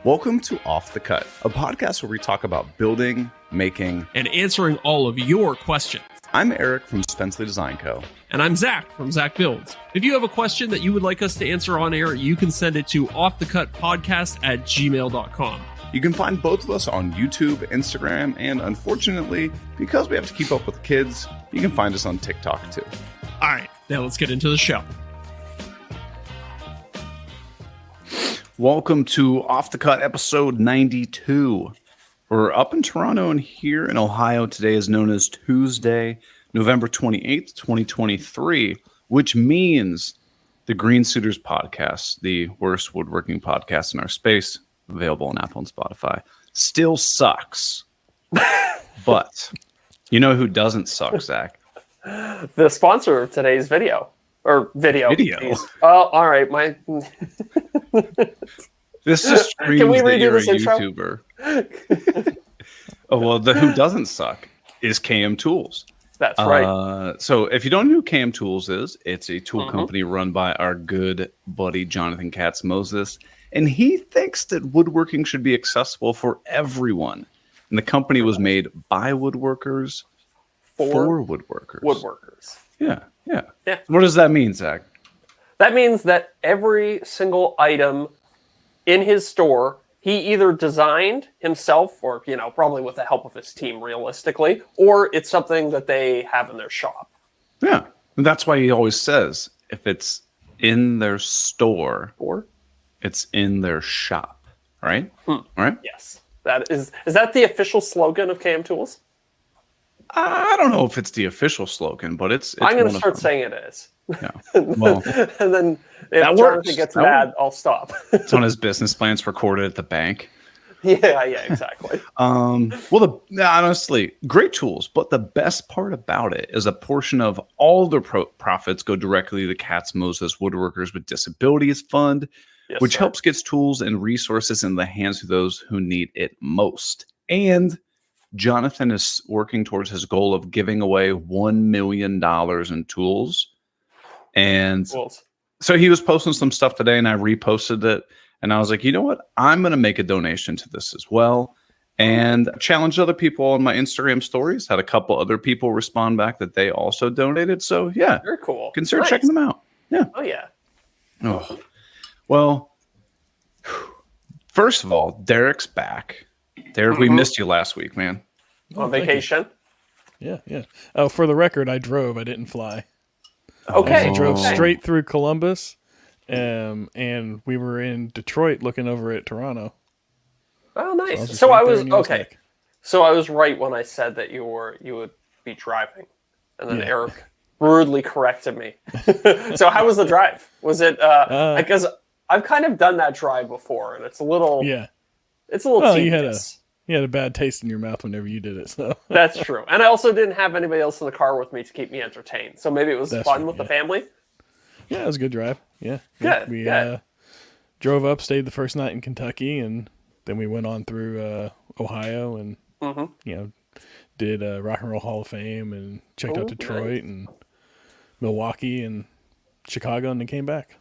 Welcome to Off the Cut, a podcast where we talk about building, making, and answering all of your questions. I'm Eric from Spenceley Design Co. And I'm Zach from Zach Builds. If you have a question that you would like us to answer on air, you can send it to offthecutpodcast@gmail.com. You can find both of us on YouTube, Instagram, and unfortunately, because we have to keep up with kids, you can find us on TikTok too. All right, now let's get into the show. Welcome to Off the Cut episode 92. We're up in Toronto, and here in Ohio today is known as Tuesday, November 28th, 2023, which means the Green Suiters podcast, the worst woodworking podcast in our space, available on Apple and Spotify, still sucks. But you know who doesn't suck, Zach? The sponsor of today's video. Or video. Oh, all right. This just screams Can we that redo you're a this intro? YouTuber. Oh, well, the who doesn't suck is KM Tools. That's right. So if you don't know who KM Tools is, it's a tool company run by our good buddy Jonathan Katz-Moses. And he thinks that woodworking should be accessible for everyone. And the company was made by woodworkers for woodworkers. Yeah. What does that mean, Zach? That means that every single item in his store, he either designed himself or, probably with the help of his team realistically, or it's something that they have in their shop. Yeah. And that's why he always says if it's in their store, it's in their shop. Right? Right? Yes. Is that the official slogan of KM Tools? I don't know if it's the official slogan, but it's I'm going to start saying it is. Yeah. Well, and then if that Jonathan gets mad, I'll stop. It's on his business plans recorded at the bank. Yeah, exactly. Honestly, great tools, but the best part about it is a portion of all the profits go directly to Katz-Moses Woodworkers with Disabilities Fund, which helps get tools and resources in the hands of those who need it most. And Jonathan is working towards his goal of giving away $1 million in tools. And so he was posting some stuff today, and I reposted it. And I was like, you know what? I'm going to make a donation to this as well. And challenged other people on my Instagram stories. Had a couple other people respond back that they also donated. So, yeah. Very cool. Consider checking them out. Yeah. Oh, yeah. Oh, well, first of all, Deric's back. Derek, we missed you last week, man. On vacation? Yeah. Oh, for the record, I drove. I didn't fly. Okay. I drove straight through Columbus, and we were in Detroit looking over at Toronto. Oh, nice. So I was right when I said that you would be driving, and then Eric rudely corrected me. So how was the drive? Was it because I've kind of done that drive before, and it's a little tedious. You had a bad taste in your mouth whenever you did it. So that's true. And I also didn't have anybody else in the car with me to keep me entertained. So maybe it was fun with the family. Yeah, it was a good drive. Yeah. Good. We drove up, stayed the first night in Kentucky, and then we went on through Ohio and did Rock and Roll Hall of Fame and checked out Detroit and Milwaukee and Chicago, and then came back.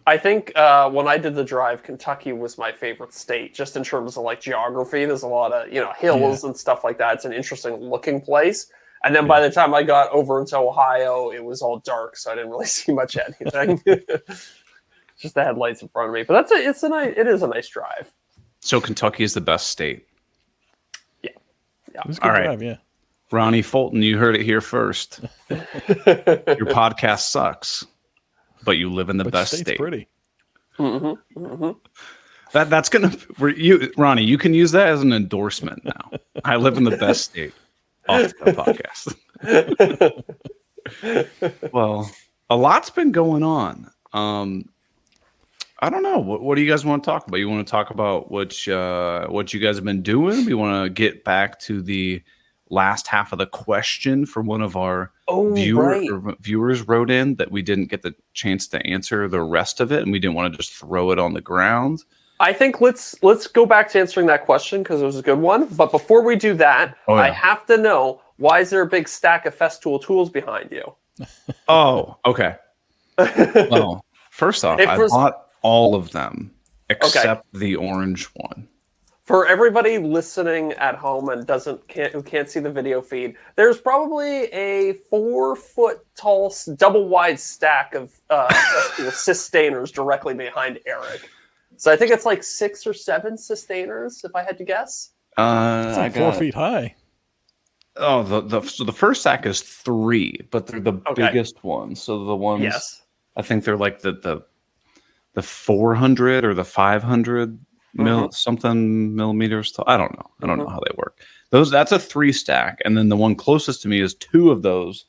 I think when I did the drive, Kentucky was my favorite state, just in terms of geography. There's a lot of hills and stuff like that. It's an interesting looking place. And then by the time I got over into Ohio, it was all dark, so I didn't really see much anything. Just the headlights in front of me. But it is a nice drive. So Kentucky is the best state. Yeah. It was a good drive, yeah. Ronnie Fulton, you heard it here first. Your podcast sucks. But you live in the best state. Pretty. That's gonna Ronnie. You can use that as an endorsement now. I live in the best state. Off the podcast. Well, a lot's been going on. I don't know. What do you guys want to talk about? You want to talk about what you guys have been doing? We want to get back to the last half of the question from one of our viewers wrote in that we didn't get the chance to answer the rest of it, and we didn't want to just throw it on the ground. I think let's go back to answering that question because it was a good one. But before we do that, I have to know, why is there a big stack of Festool tools behind you? Oh, okay. Well, first off, I bought all of them except the orange one. For everybody listening at home and who can't see the video feed, there's probably a 4-foot tall double wide stack of sustainers directly behind Eric. So I think it's like 6 or 7 sustainers, if I had to guess. It's like 4 feet high. Oh, so the first stack is 3, but they're the biggest ones. So the ones, I think they're like the 400 or the 500 something millimeters tall. I don't know. I don't know how they work. That's a 3 stack, and then the one closest to me is 2 of those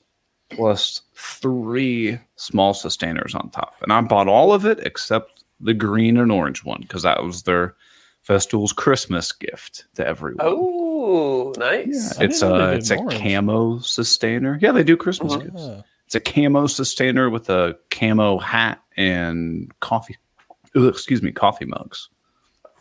plus 3 small sustainers on top. And I bought all of it except the green and orange one because that was their Festool's Christmas gift to everyone. Oh, nice! Yeah, it's a camo sustainer. Yeah, they do Christmas gifts. It's a camo sustainer with a camo hat and coffee mugs.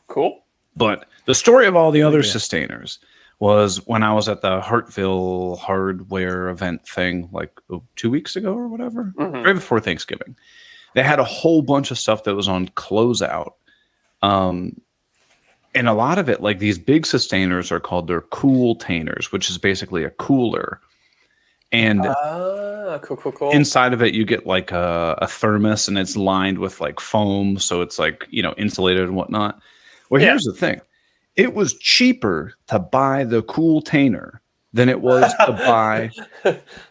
Cool. But the story of all the other sustainers was when I was at the Hartville hardware event thing like 2 weeks ago or whatever, right before Thanksgiving. They had a whole bunch of stuff that was on closeout. And a lot of it, like these big sustainers are called their cool-tainers, which is basically a cooler. And cool. Inside of it, you get like a thermos, and it's lined with like foam, so it's like insulated and whatnot. Well, here's the thing: it was cheaper to buy the cool-tainer than it was to buy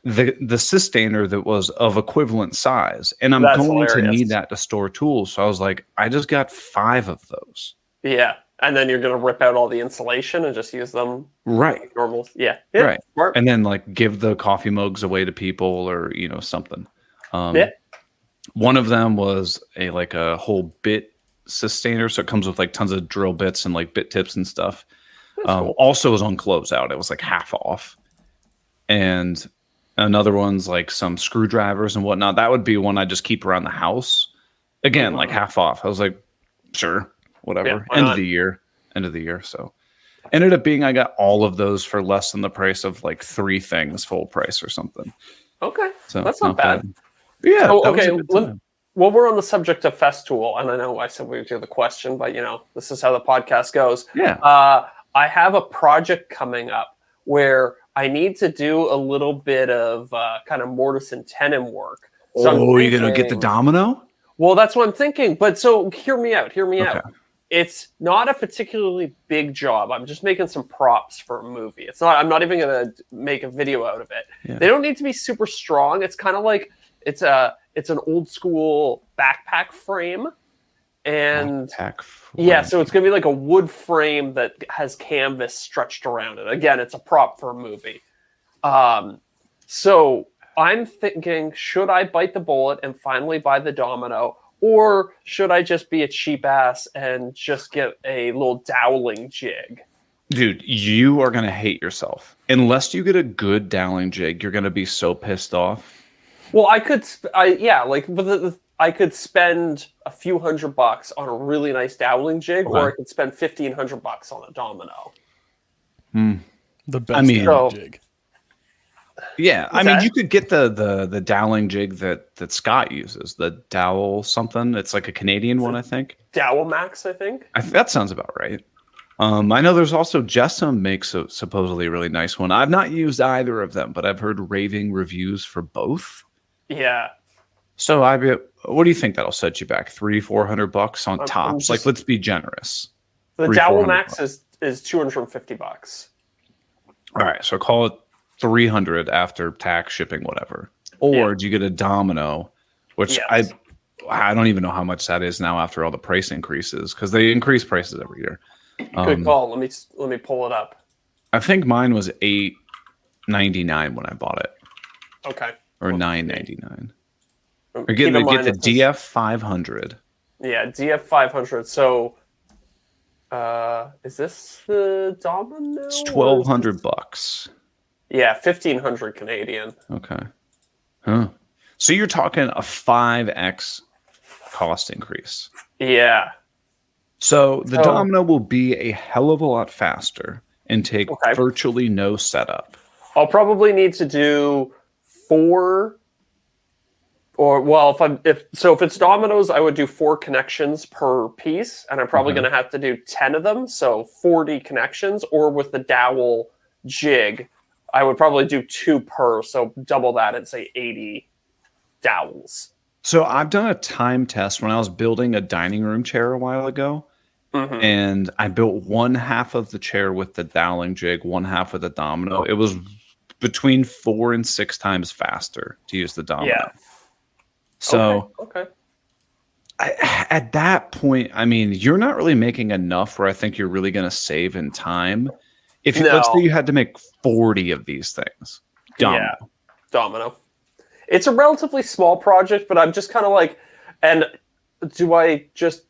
the sustainer that was of equivalent size. And I'm going to need that to store tools, so I was like, I just got 5 of those. Yeah. And then you're going to rip out all the insulation and just use them like normal. Yeah. Right. Smart. And then like give the coffee mugs away to people or, something. One of them was a whole bit sustainer. So it comes with like tons of drill bits and like bit tips and stuff. Cool. Also was on closeout. It was like half off. And another one's like some screwdrivers and whatnot. That would be one I just keep around the house. Again, like half off. I was like, sure. Whatever. End of the year. So ended up being I got all of those for less than the price of like 3 things full price or something. Okay. So that's not bad. Yeah. So, okay. Well, we're on the subject of Festool, and I know I said we would do the question, but this is how the podcast goes. Yeah. I have a project coming up where I need to do a little bit of kind of mortise and tenon work. So you're going to get the domino? Well, that's what I'm thinking. But so hear me out. It's not a particularly big job. I'm just making some props for a movie. I'm not even going to make a video out of it. Yeah. They don't need to be super strong. It's kind of like it's an old school backpack frame. And so it's going to be like a wood frame that has canvas stretched around it. Again, it's a prop for a movie. So I'm thinking, should I bite the bullet and finally buy the domino? Or should I just be a cheap ass and just get a little doweling jig? Dude, you are going to hate yourself. Unless you get a good doweling jig, you're going to be so pissed off. Well, I could spend a few $100 on a really nice doweling jig, or I could spend $1,500 on a domino. The best doweling jig. Yeah, you could get the doweling jig that Scott uses, the Dowel something. It's like a Canadian one, I think. Dowel Max, I think. That sounds about right. I know there's also Jessam makes a supposedly really nice one. I've not used either of them, but I've heard raving reviews for both. Yeah. So what do you think that'll set you back? $300-$400 on tops? Like, let's be generous. The Dowel Max is $250. All right, so call it $300 after tax, shipping, whatever. Or do you get a domino, which I don't even know how much that is now after all the price increases, because they increase prices every year. Good call. Let me pull it up. I think mine was $8.99 when I bought it. Okay. Or $9.99. Or get the DF 500. Yeah, DF 500. So, is this the domino? It's $1,200. Yeah, 1,500 Canadian. Okay. Huh. So you're talking a 5x cost increase. Yeah. So the domino will be a hell of a lot faster and take virtually no setup. I'll probably need to do 4 Or well, if it's dominoes, I would do 4 connections per piece, and I'm probably going to have to do 10 of them, so 40 connections. Or with the dowel jig, I would probably do 2 per, so double that and say 80 dowels. So I've done a time test when I was building a dining room chair a while ago, and I built one half of the chair with the doweling jig, one half with the domino. It was between 4 and 6 times faster to use the domino. Yeah. So okay. At that point, I mean, you're not really making enough where I think you're really going to save in time. If you, let's say you had to make 40 of these things, domino. It's a relatively small project, but I'm just kind of like, and do I just?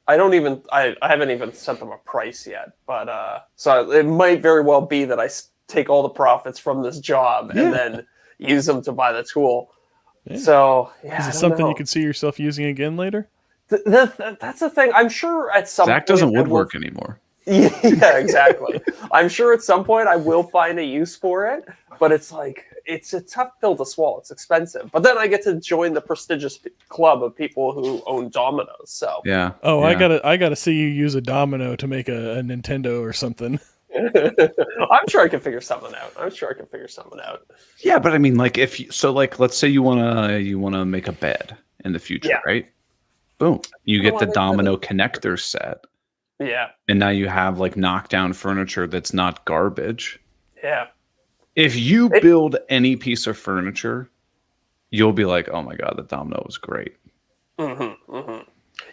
I haven't even sent them a price yet, but so it might very well be that I take all the profits from this job and then use them to buy the tool. Yeah. So, is it something you could see yourself using again later? That's the thing. I'm sure at some Zach point doesn't woodwork anymore. Yeah, exactly. I'm sure at some point I will find a use for it, but it's like it's a tough pill to swallow. It's expensive, but then I get to join the prestigious club of people who own dominoes. So yeah. Oh, yeah. I gotta see you use a domino to make a Nintendo or something. I'm sure I can figure something out. Yeah, but I mean, like let's say you wanna make a bed in the future, right? Boom, you get the domino connector set. Yeah, and now you have like knockdown furniture that's not garbage. Yeah. If you build any piece of furniture, you'll be like, "Oh my god, the domino was great."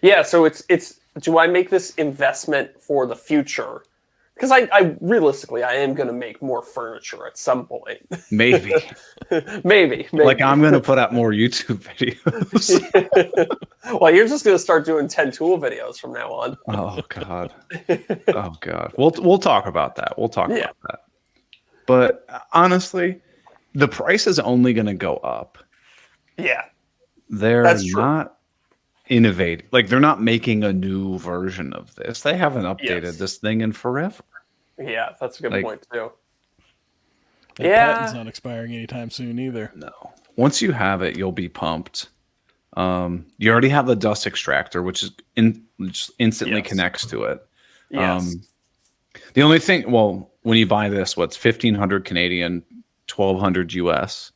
Yeah, so it's. Do I make this investment for the future? Because I realistically, I am going to make more furniture at some point. Maybe. Maybe. Like I'm going to put out more YouTube videos. Well, you're just going to start doing 10 tool videos from now on. Oh god. Oh god. We'll talk about that. We'll talk about that. But honestly, the price is only going to go up. Yeah. They're not innovative. Like they're not making a new version of this. They haven't updated this thing in forever. Yeah, that's a good point too. That patent's not expiring anytime soon either. No. Once you have it, you'll be pumped. You already have the dust extractor, which is just instantly connects to it. Yes. The only thing, when you buy this, what's 1,500 Canadian, 1,200 US.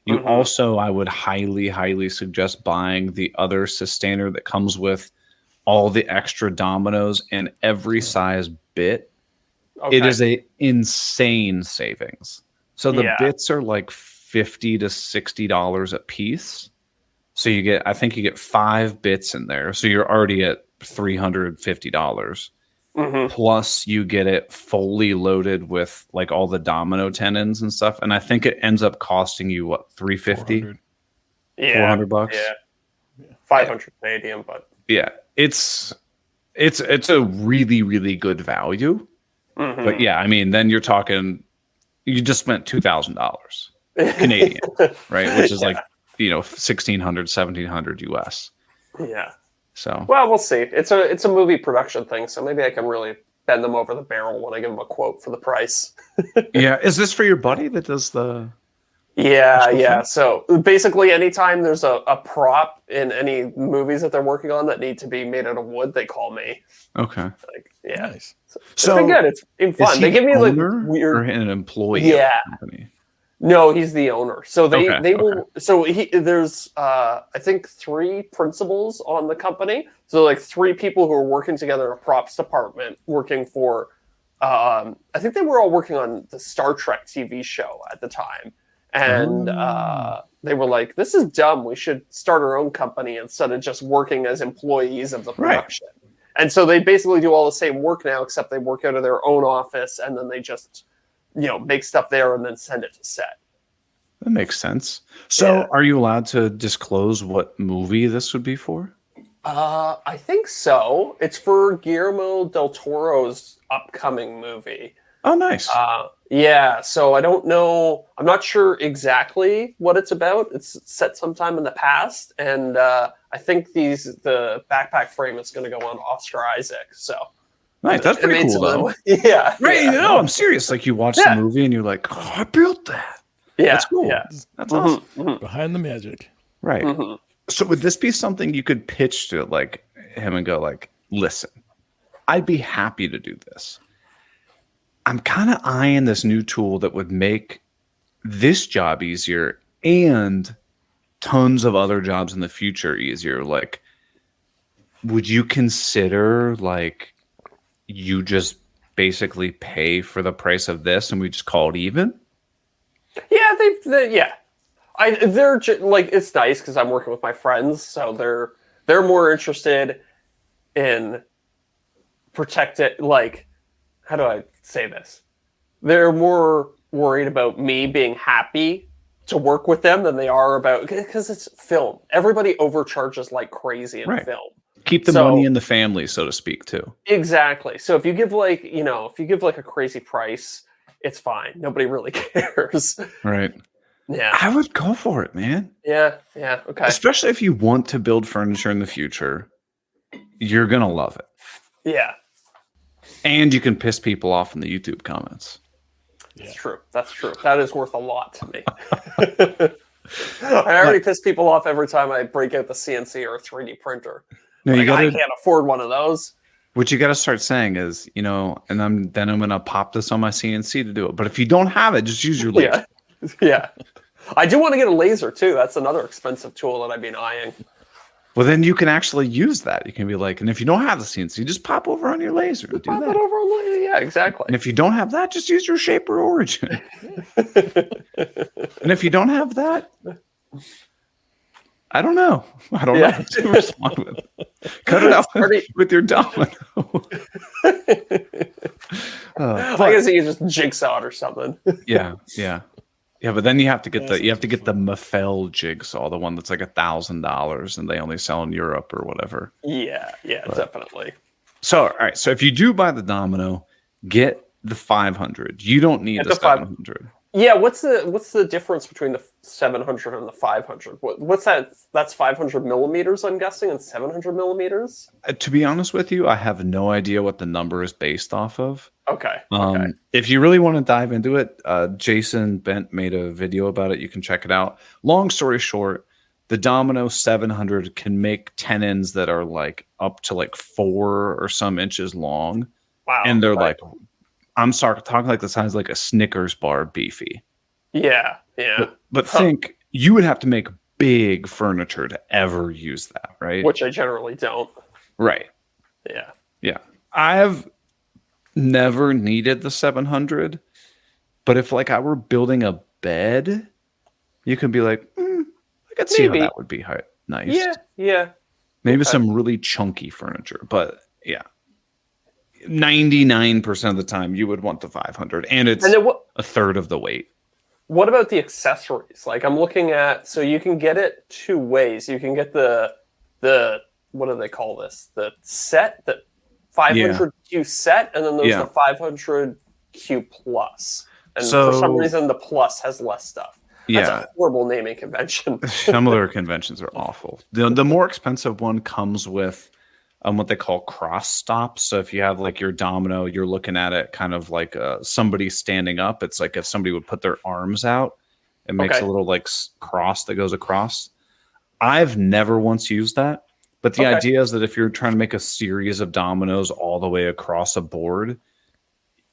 You also, I would highly, highly suggest buying the other sustainer that comes with all the extra dominoes and every size bit. Okay. It is a insane savings. So the bits are like $50 to $60 a piece. So I think you get 5 bits in there. So you're already at $350. Plus you get it fully loaded with like all the domino tenons and stuff, and I think it ends up costing you what, $350? $400? Yeah. 500 Canadian, but it's a really, really good value. But yeah, I mean, then you're talking, you just spent $2,000 Canadian, right? Which is like $1,600, $1,700 US. Yeah. So we'll see. It's a movie production thing, so maybe I can really bend them over the barrel when I give them a quote for the price. Yeah, is this for your buddy that does the? Yeah. So basically, anytime there's a prop in any movies that they're working on that need to be made out of wood, they call me. Okay. Nice. So it's been good. It's been fun. They give me like weird or an employee. Of the company? No, he's the owner. So they will. So there's I think 3 principals on the company. So like 3 people who are working together in a props department, working for. I think they were all working on the Star Trek TV show at the time, and they were like, "This is dumb. We should start our own company instead of just working as employees of the production." Right. And so they basically do all the same work now, except they work out of their own office, and then they just make stuff there and then send it to set. That makes sense. So are you allowed to disclose what movie this would be for? I think so. It's for Guillermo del Toro's upcoming movie. Oh, nice. So I don't know. I'm not sure exactly what it's about. It's set sometime in the past, and I think the backpack frame is going to go on Oscar Isaac. So nice. That's pretty cool, though. Yeah. Right. No, I'm serious. Like you watch the movie and you're like, "Oh, I built that." Yeah. That's cool. Yeah. That's awesome. Behind the magic. Right. Mm-hmm. So would this be something you could pitch to like him and go like, listen, I'd be happy to do this. I'm kind of eyeing this new tool that would make this job easier and tons of other jobs in the future easier. Like, would you consider like you just basically pay for the price of this and we just call it even? Yeah, yeah. They're like, it's nice because I'm working with my friends, so they're more interested in protected. Like, how do I say this? They're more worried about me being happy to work with them than they are about, because it's film. Everybody overcharges like crazy in film. Keep the money in the family, so to speak, too. Exactly. So if you give like a crazy price, it's fine. Nobody really cares. Right. Yeah. I would go for it, man. Yeah. Yeah. Okay. Especially if you want to build furniture in the future, you're going to love it. Yeah. And you can piss people off in the YouTube comments. That's true. That's true. That is worth a lot to me. I already piss people off every time I break out the CNC or a 3D printer. No, like, I can't afford one of those. What you got to start saying is, and I'm going to pop this on my CNC to do it. But if you don't have it, just use your laser. Yeah. I do want to get a laser too. That's another expensive tool that I've been eyeing. Well, then you can actually use that. You can be like, and if you don't have the CNC, just pop over on your laser. And pop it over on laser. Yeah, exactly. And if you don't have that, just use your Shaper Origin. And if you don't have that, I don't know. I don't know what to respond with. Cut it out with your domino. I guess you can just jigsaw it or something. Yeah. But then you have to get the Mafel jigsaw, the one that's like $1,000, and they only sell in Europe or whatever. Yeah, definitely. So, all right. So if you do buy the domino, get the 500. You don't need the 700. Yeah, what's the difference between the 700 and the 500? What's that? That's 500 millimeters, I'm guessing, and 700 millimeters? To be honest with you, I have no idea what the number is based off of. Okay. If you really want to dive into it, Jason Bent made a video about it. You can check it out. Long story short, the Domino 700 can make tenons that are like up to like 4 or some inches long. Wow. And they're like, I'm sorry, talking like the size like a Snickers bar beefy. Yeah. But think, you would have to make big furniture to ever use that, right? Which I generally don't. Right. Yeah. I've never needed the 700, but if like I were building a bed, you could be like, I could see how that would be nice. Yeah. Maybe some really chunky furniture, but yeah. 99% of the time you would want the 500, and it's a third of the weight. What about the accessories? Like, I'm looking at, so you can get it 2 ways. You can get the what do they call this? The set, the 500Q set, and then there's the 500Q plus. And for some reason, the plus has less stuff. That's a horrible naming convention. Some of their conventions are awful. The more expensive one comes with what they call cross stops. So if you have like your domino, you're looking at it kind of like somebody standing up. It's like if somebody would put their arms out, it makes a little like cross that goes across. I've never once used that, but the idea is that if you're trying to make a series of dominoes all the way across a board,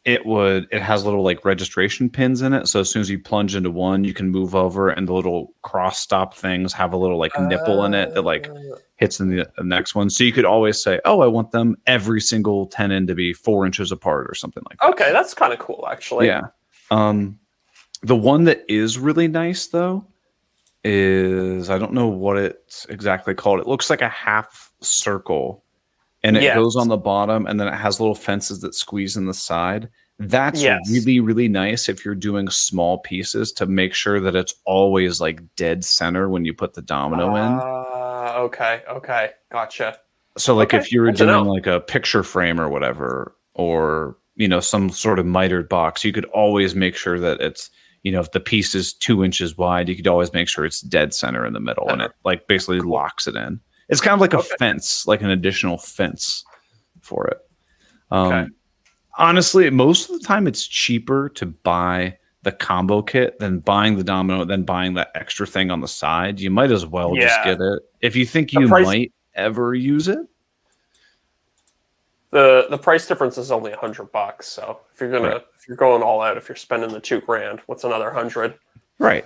it has little like registration pins in it. So as soon as you plunge into one, you can move over, and the little cross stop things have a little like nipple in it that like hits in the next one. So you could always say, I want them every single tenon to be 4 inches apart or something like that. Okay, that's kind of cool, actually. Yeah. The one that is really nice though is, I don't know what it's exactly called. It looks like a half circle, and it goes on the bottom, and then it has little fences that squeeze in the side. That's really, really nice if you're doing small pieces, to make sure that it's always like dead center when you put the domino in. Okay. Gotcha. So like if you were doing like a picture frame or whatever, or, some sort of mitered box, you could always make sure that it's, if the piece is 2 inches wide, you could always make sure it's dead center in the middle, and it like basically locks it in. It's kind of like a fence, like an additional fence for it. Honestly, most of the time it's cheaper to buy the combo kit than buying the domino, then buying that extra thing on the side. You might as well just get it if you think you might ever use it. The price difference is only $100. So if you're going all out, if you're spending the $2,000, what's another 100? Right.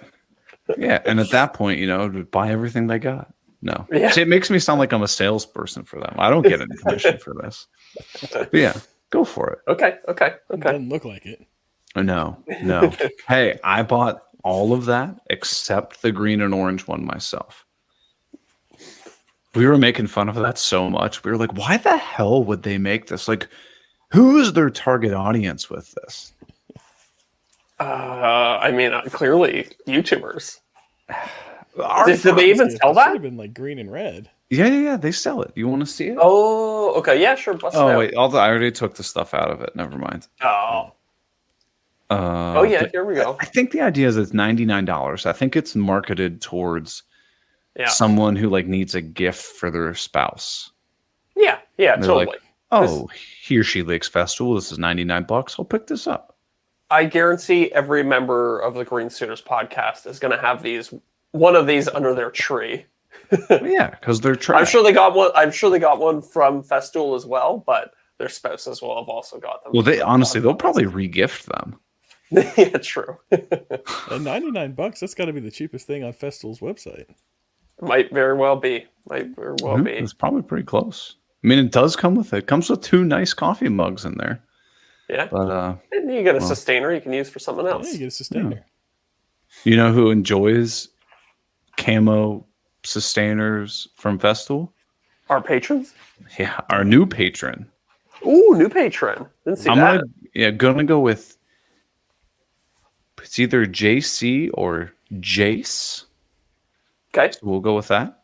Yeah, and at that point, buy everything they got. No, yeah. See, it makes me sound like I'm a salesperson for them. I don't get any commission for this. But yeah, go for it. Okay. It doesn't look like it. No. Hey, I bought all of that except the green and orange one myself. We were making fun of that so much. We were like, why the hell would they make this? Like, who is their target audience with this? Clearly YouTubers. Did they even sell that? Should have been like green and red. Yeah. They sell it. You want to see it? Oh, okay. Yeah, sure. Bust it out. Wait. I already took the stuff out of it. Never mind. Here we go. I think the idea is it's $99. I think it's marketed towards someone who needs a gift for their spouse. Yeah, totally. Like, oh, he or she likes Festool. This is $99. I'll pick this up. I guarantee every member of the Green Suiters podcast is going to have one of these under their tree. Yeah, because they're trash. I'm sure they got one. I'm sure they got one from Festool as well, but their spouses will have also got them. Well, they'll probably re-gift them. Yeah, true. At $99, that's got to be the cheapest thing on Festool's website. Might very well be. It's probably pretty close. I mean, it does come with it. It comes with 2 nice coffee mugs in there. Yeah. But and you get a sustainer you can use for something else. Yeah, you get a sustainer. Yeah. You know who enjoys camo sustainers from Festool? Our patrons? Yeah, our new patron. Ooh, new patron. Didn't see that. Gonna go with it's either JC or Jace. Okay. So we'll go with that.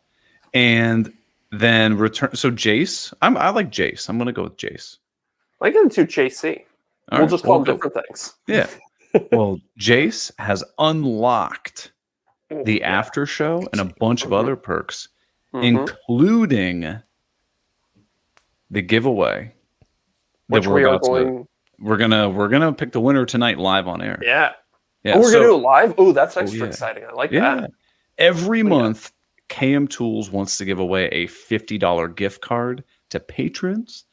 And then return. So Jace, I like Jace. I'm gonna go with Jace. I get into JC. We'll just call them different things. Yeah. Well, Jace has unlocked the after show and a bunch of other perks, including the giveaway. Which we're gonna pick the winner tonight live on air. Yeah. We're gonna do it live. Oh, that's extra exciting. I like that. Every month, KM Tools wants to give away a $50 gift card to patrons,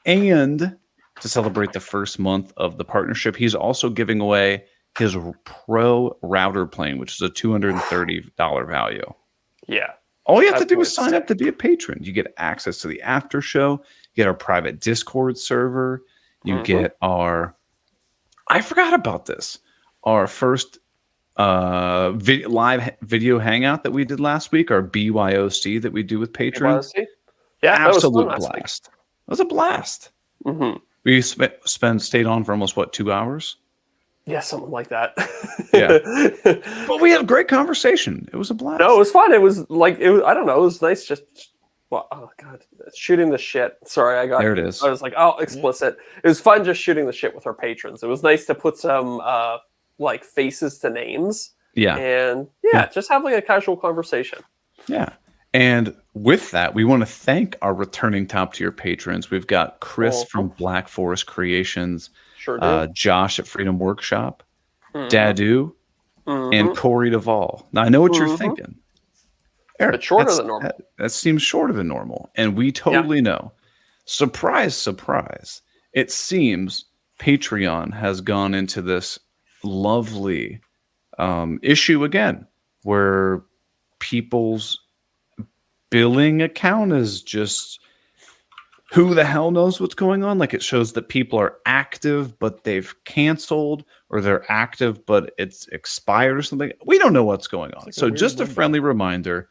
and to celebrate the first month of the partnership, he's also giving away his Pro router plane, which is a $230 value. Yeah. All you have to do is sign up to be a patron. You get access to the after show. You get our private Discord server. You get I forgot about this. Our first live video hangout that we did last week, our BYOC that we do with patrons. BYOC? Yeah, absolute blast. It was a blast. Mm-hmm. We stayed on for almost 2 hours? Yeah, something like that. Yeah, but we had a great conversation. It was a blast. No, it was fun. It was I don't know. It was nice. Oh god, shooting the shit. Sorry, there. It is. I was like, explicit. Yeah. It was fun just shooting the shit with our patrons. It was nice to put some faces to names. Yeah, and just have a casual conversation. Yeah. And with that, we want to thank our returning top tier patrons. We've got Chris from Black Forest Creations, Josh at Freedom Workshop, Dadu, and Corey Duvall. Now, I know what you're thinking. Eric, it's shorter than normal. That seems shorter than normal. And we totally know. Surprise, surprise. It seems Patreon has gone into this lovely issue again, where people's billing account is just who the hell knows what's going on. It shows that people are active but they've canceled, or they're active but it's expired or something. We don't know what's going on. So just a friendly reminder,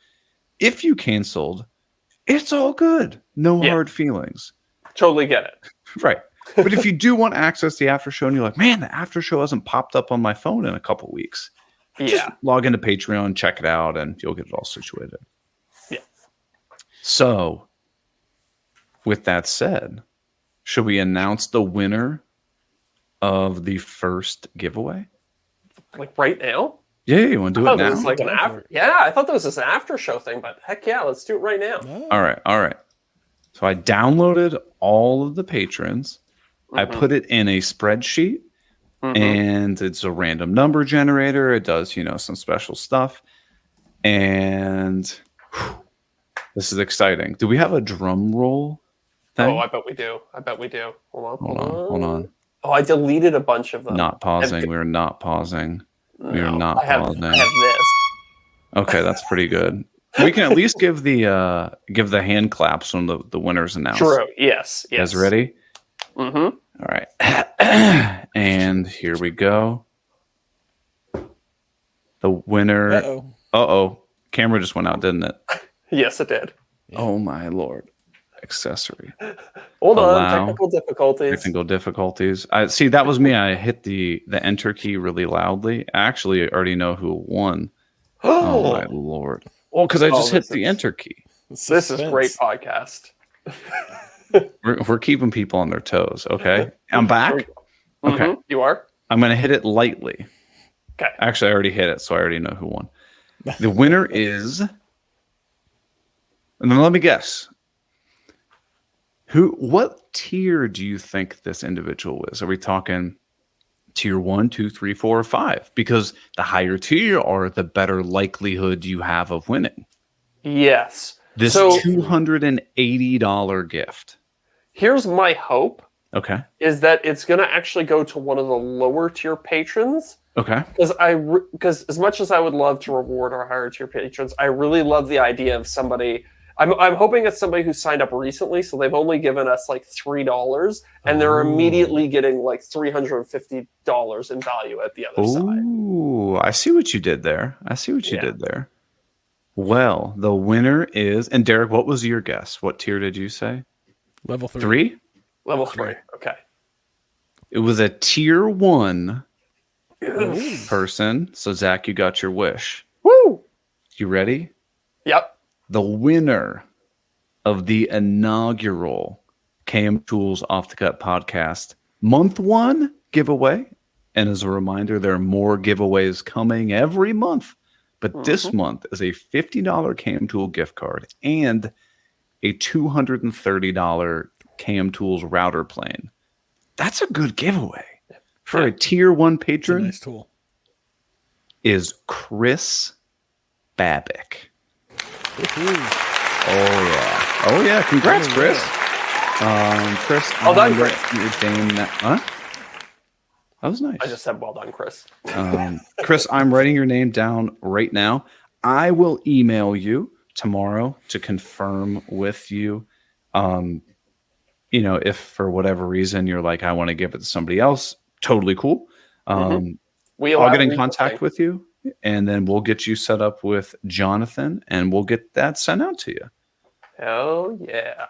if you canceled, it's all good. No hard feelings. Totally get it. Right. But if you do want access to the after show and you're like, man, the after show hasn't popped up on my phone in a couple weeks, just log into Patreon, check it out, and you'll get it all situated. So, with that said, should we announce the winner of the first giveaway? Right now? Yeah, you want to do it now? I thought this was an after show thing, but heck yeah, let's do it right now. No. All right. So I downloaded all of the patrons. I put it in a spreadsheet, and it's a random number generator. It does, some special stuff. And this is exciting. Do we have a drum roll thing? Oh, I bet we do. Hold on. Oh, I deleted a bunch of them. Not pausing. We're not pausing. We are not pausing. I have this. Okay, that's pretty good. We can at least give the hand claps when the winner's announced. True. Yes. You guys ready? Mm-hmm. All right. And here we go. The winner. Uh-oh. Camera just went out, didn't it? Yes, it did. Oh, my Lord. Accessory. Hold on. Technical difficulties. I see. That was me. I hit the enter key really loudly. I actually already know who won. Oh, my Lord. Well, because I just hit the enter key. This is great podcast. We're keeping people on their toes. Okay. I'm back. Okay. You are? I'm going to hit it lightly. Okay. Actually, I already hit it, so I already know who won. The winner is... And then let me guess. What tier do you think this individual is? Are we talking tier 1, 2, 3, 4, or 5? Because the higher tier are, the better likelihood you have of winning. Yes. This $280 gift. Here's my hope. Okay. Is that it's going to actually go to one of the lower tier patrons. Okay. Because as much as I would love to reward our higher tier patrons, I really love the idea of somebody. I'm hoping it's somebody who signed up recently, so they've only given us like $3, and they're immediately getting like $350 in value at the other side. Ooh, I see what you did there. Well, the winner is, and Deric, what was your guess? What tier did you say? Level 3. 3? Level 3. Okay. It was a tier 1 person. So Zach, you got your wish. Woo! You ready? Yep. The winner of the inaugural KM Tools Off the Cut podcast month 1 giveaway. And as a reminder, there are more giveaways coming every month. But this month is a $50 KM Tool gift card and a $230 KM Tools router plane. That's a good giveaway. For a tier 1 patron, nice tool. Is Chris Babick. Oh yeah! Congrats, Chris. Chris. Well done, Chris. Huh? That was nice. I just said well done, Chris. Chris, I'm writing your name down right now. I will email you tomorrow to confirm with you. If for whatever reason you're like, I want to give it to somebody else, totally cool. I'll get in contact with you, and then we'll get you set up with Jonathan, and we'll get that sent out to you. Hell yeah.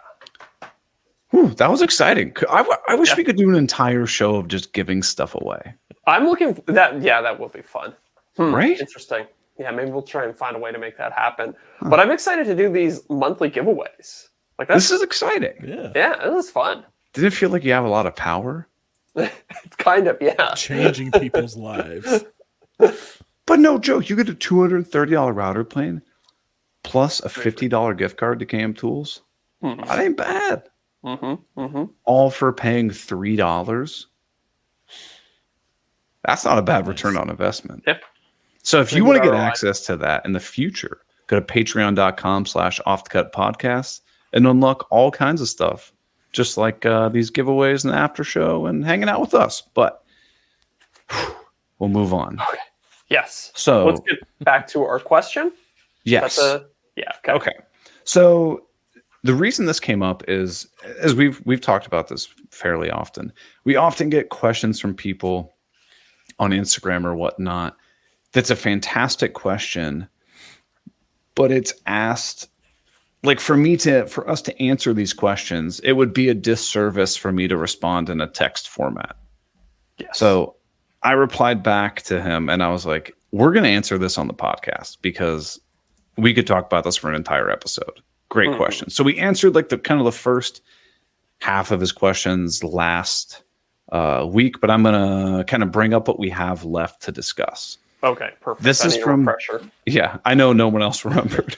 Whew, that was exciting. I wish we could do an entire show of just giving stuff away. I'm looking for that. Yeah, that would be fun. Right? Interesting. Yeah, maybe we'll try and find a way to make that happen. But I'm excited to do these monthly giveaways. This is exciting. Yeah, this is fun. Did it feel like you have a lot of power? Kind of, yeah. Changing people's lives. But no joke, you get a $230 router plane plus a $50 gift card to KM Tools. That ain't bad. All for paying $3. That's not a bad return on investment. Yep. So if you want to get access to that in the future, go to patreon.com/offthecutpodcast and unlock all kinds of stuff, just like these giveaways and the after show and hanging out with us. But we'll move on. Okay. Yes. So let's get back to our question. Yes. Okay. So the reason this came up is, as we've talked about this fairly often, we often get questions from people on Instagram or whatnot. That's a fantastic question, but it's asked like for us to answer these questions, it would be a disservice for me to respond in a text format. Yes. So I replied back to him and I was like, we're going to answer this on the podcast because we could talk about this for an entire episode. Great question. So we answered like the first half of his questions last week, but I'm going to kind of bring up what we have left to discuss. Okay, perfect. This is from pressure. Yeah, I know no one else remembered.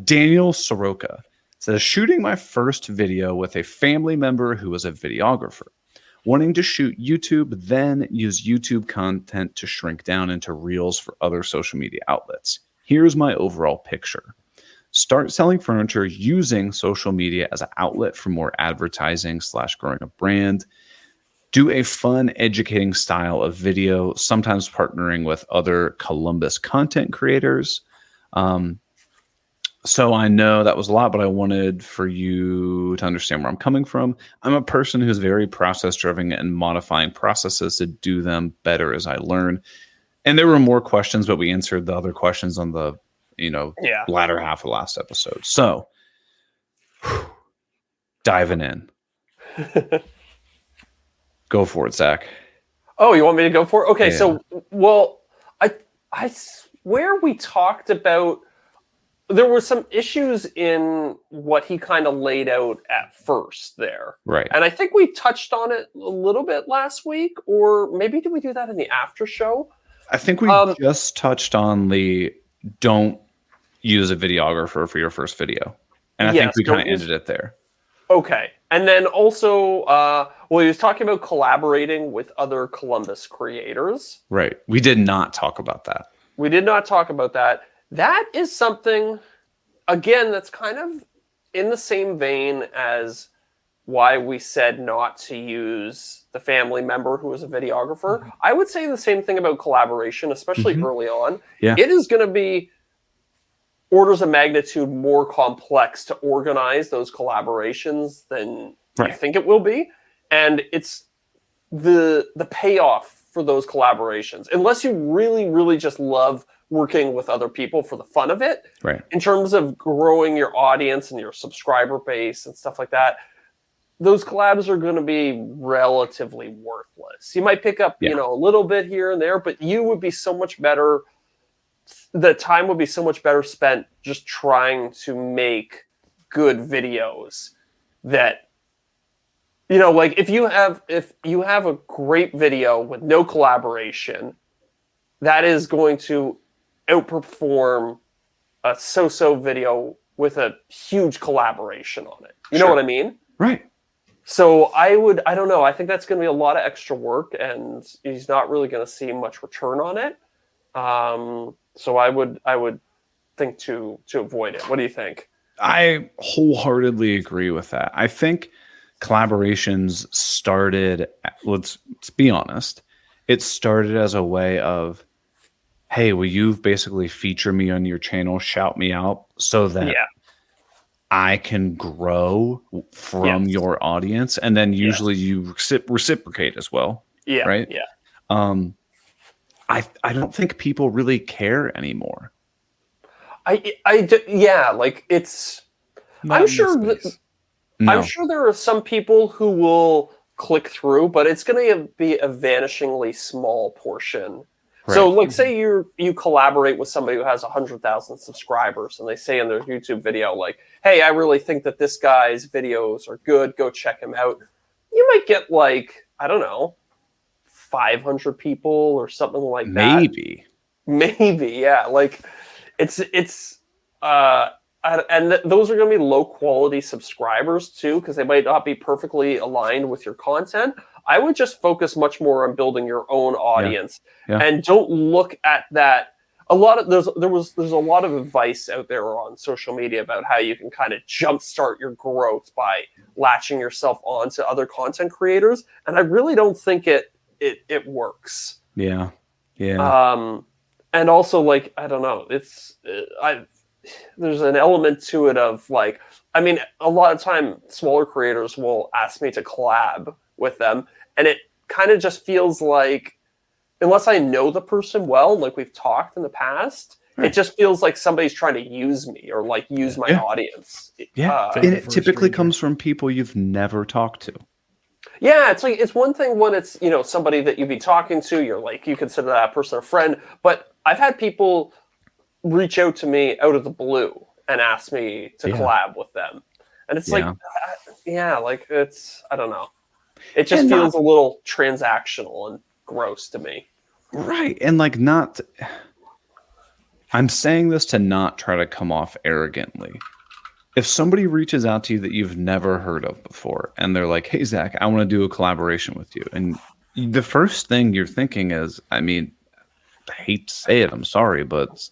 Daniel Soroka says, shooting my first video with a family member who was a videographer. wanting to shoot YouTube, then use YouTube content to shrink down into reels for other social media outlets. Here's my overall picture. Start selling furniture using social media as an outlet for more advertising / growing a brand. Do a fun, educating style of video, sometimes partnering with other Columbus content creators. So I know that was a lot, but I wanted for you to understand where I'm coming from. I'm a person who's very process-driven and modifying processes to do them better as I learn. And there were more questions, but we answered the other questions on the latter half of the last episode. So diving in. Go for it, Zach. Oh, you want me to go for it? Okay, Yeah. so, well, I swear we talked about, there were some issues in what he kind of laid out at first there. Right. And I think we touched on it a little bit last week, or maybe did we do that in the after show? I think we just touched on the don't use a videographer for your first video. And I think we kind of ended it there. Okay. And then also, he was talking about collaborating with other Columbus creators. Right. We did not talk about that. We did not talk about that. That is something, again, that's kind of in the same vein as why we said not to use the family member who was a videographer. Mm-hmm. I would say the same thing about collaboration, especially early on. Yeah. It is going to be orders of magnitude more complex to organize those collaborations than you think it will be. And it's the payoff for those collaborations, unless you really, really just love working with other people for the fun of it, in terms of growing your audience and your subscriber base and stuff like that, those collabs are going to be relatively worthless. You might pick up, a little bit here and there, but you would be so much better. The time would be so much better spent just trying to make good videos that, like if you have a great video with no collaboration, that is going to outperform a so-so video with a huge collaboration on it. You know what I mean? Right. So I don't know. I think that's going to be a lot of extra work, and he's not really going to see much return on it. So I would think to avoid it. What do you think? I wholeheartedly agree with that. I think collaborations started, let's be honest, it started as a way of, hey, will you basically feature me on your channel, shout me out so that I can grow from your audience, and then usually you reciprocate as well. Yeah. Right. Yeah. I don't think people really care anymore. Like it's. I'm sure there are some people who will click through, but it's going to be a vanishingly small portion. Right. So, like, say you collaborate with somebody who has 100,000 subscribers, and they say in their YouTube video, like, "Hey, I really think that this guy's videos are good. Go check him out." You might get, like, I don't know, 500 people or something like that. Maybe, yeah. Like, it's and those are going to be low quality subscribers too, because they might not be perfectly aligned with your content. I would just focus much more on building your own audience, and don't look at that. There's a lot of advice out there on social media about how you can kind of jumpstart your growth by latching yourself on to other content creators, and I really don't think it works. Yeah. And also, like, I don't know, there's an element to it of, like, I mean, a lot of time smaller creators will ask me to collab with them, and it kind of just feels like, unless I know the person well, like we've talked in the past, it just feels like somebody's trying to use me or like use my audience. Yeah, and it typically comes from people you've never talked to. Yeah, it's like, it's one thing when it's, somebody that you'd be talking to, you're like, you consider that person a friend, but I've had people reach out to me out of the blue and ask me to collab with them. And it's like, like, it's, I don't know. It just feels a little transactional and gross to me. Right. And like, I'm saying this to not try to come off arrogantly, if somebody reaches out to you that you've never heard of before, and they're like, "Hey, Zach, I want to do a collaboration with you," and the first thing you're thinking is, I mean, I hate to say it, I'm sorry, but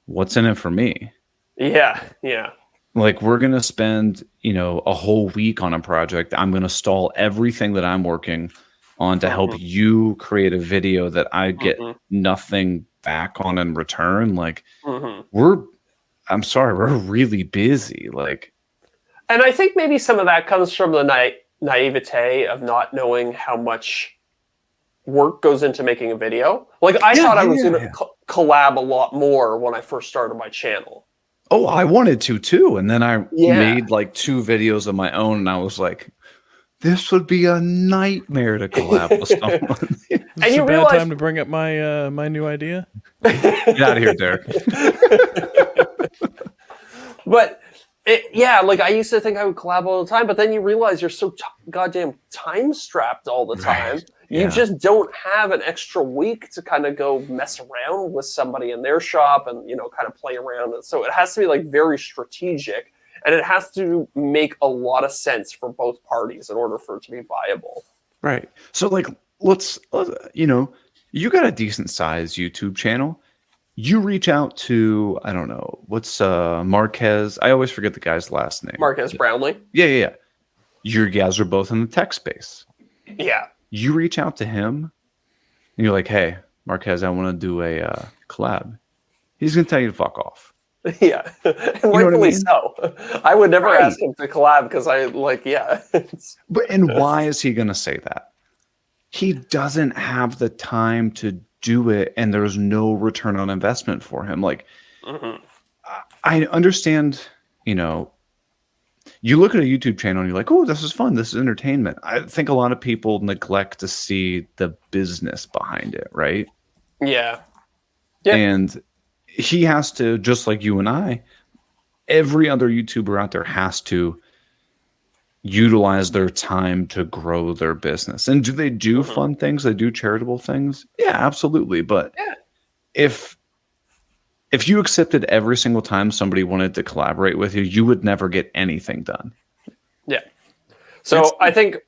what's in it for me? Yeah, yeah. Like, we're going to spend, a whole week on a project. I'm going to stall everything that I'm working on to help you create a video that I get nothing back on in return. Like, I'm sorry, we're really busy. Like, and I think maybe some of that comes from the naivete of not knowing how much work goes into making a video. Like, I thought I was going to collab a lot more when I first started my channel. Oh, I wanted to too. And then I made like 2 videos of my own, and I was like, this would be a nightmare to collab with someone. And you realize, time to bring up my my new idea? Get out of here, Deric. But like, I used to think I would collab all the time, but then you realize you're so goddamn time strapped all the time. Right. You just don't have an extra week to kind of go mess around with somebody in their shop and, kind of play around. And so it has to be like very strategic, and it has to make a lot of sense for both parties in order for it to be viable. Right. So like, let's you got a decent sized YouTube channel. You reach out to, I don't know, what's Marquez? I always forget the guy's last name. Marquez Brownlee. Yeah. You guys are both in the tech space. Yeah. You reach out to him, and you're like, "Hey, Marquez, I want to do a collab." He's gonna tell you to fuck off. Yeah, and rightfully so. I would never ask him to collab because But and why is he gonna say that? He doesn't have the time to do it, and there's no return on investment for him. Like, I understand, you look at a YouTube channel and you're like, oh, this is fun. This is entertainment. I think a lot of people neglect to see the business behind it, right? Yeah. And he has to, just like you and I, every other YouTuber out there has to utilize their time to grow their business. And do they do fun things? They do charitable things? Yeah, absolutely. But if you accepted every single time somebody wanted to collaborate with you, you would never get anything done. Yeah. So I think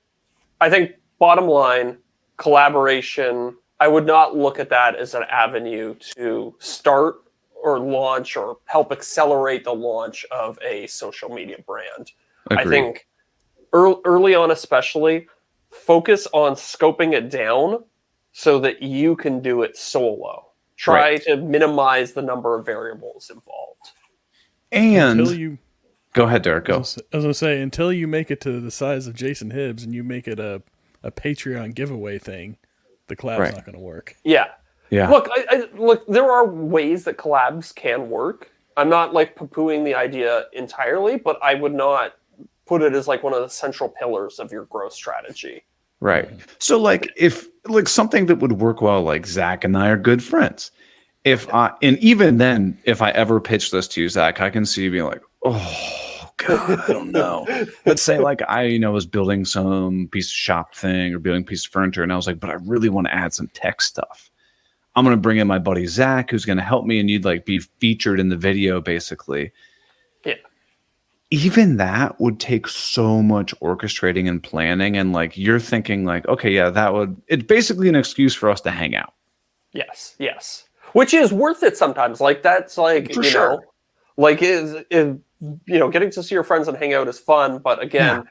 bottom line, collaboration, I would not look at that as an avenue to start or launch or help accelerate the launch of a social media brand. Agreed. I think early on especially, focus on scoping it down so that you can do it solo. Try to minimize the number of variables involved. And go ahead, Deric. Go. I was going to say, until you make it to the size of Jason Hibbs and you make it a Patreon giveaway thing, the collab's not going to work. Yeah. Look, look, there are ways that collabs can work. I'm not like poo-pooing the idea entirely, but I would not put it as like one of the central pillars of your growth strategy. Right. So like, if like something that would work well, like Zach and I are good friends. And even then, if I ever pitch this to you, Zach, I can see you being like, oh God, I don't know. Let's say like I, was building some piece of shop thing or building a piece of furniture, and I was like, but I really want to add some tech stuff. I'm going to bring in my buddy Zach, who's going to help me, and you'd like be featured in the video, basically. Yeah. Even that would take so much orchestrating and planning, and like you're thinking like, okay, yeah, it's basically an excuse for us to hang out. Yes. Which is worth it sometimes. Like that's like, for sure. Like is getting to see your friends and hang out is fun. But again,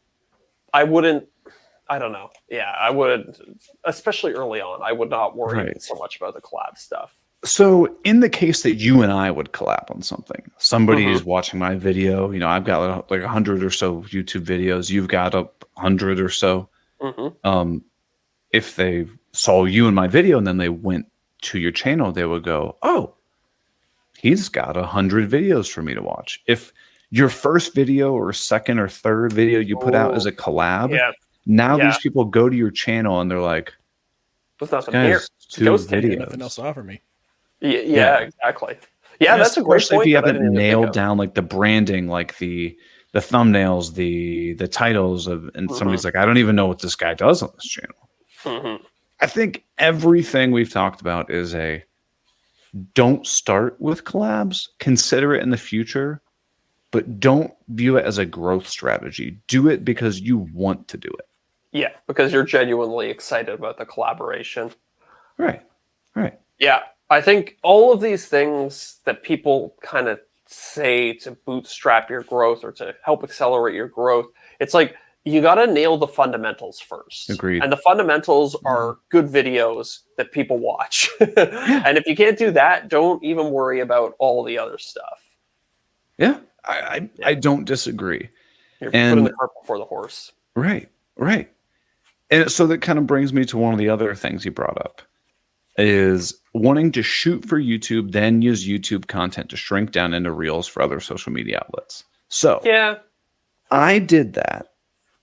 I don't know. Yeah, I would, especially early on, I would not worry so much about the collab stuff. So in the case that you and I would collab on something, somebody is watching my video, I've got like 100 or so YouTube videos. You've got 100 or so. If they saw you in my video and then they went to your channel, they would go, oh, he's got 100 videos for me to watch. If your first video or second or third video you put out is a collab, now these people go to your channel and they're like, there's nothing here. Nothing else to offer me. Yeah, exactly. Yeah, that's a great point. If you haven't nailed down like the branding, like the thumbnails, the titles of, and somebody's like, I don't even know what this guy does on this channel. I think everything we've talked about is don't start with collabs. Consider it in the future, but don't view it as a growth strategy. Do it because you want to do it. Yeah, because you're genuinely excited about the collaboration. Right. Yeah, I think all of these things that people kind of say to bootstrap your growth or to help accelerate your growth, it's like you got to nail the fundamentals first. Agreed. And the fundamentals are good videos that people watch. And if you can't do that, don't even worry about all the other stuff. Yeah, I don't disagree. You're putting the cart before the horse. Right. And so that kind of brings me to one of the other things you brought up, is wanting to shoot for YouTube, then use YouTube content to shrink down into Reels for other social media outlets. So yeah, I did that.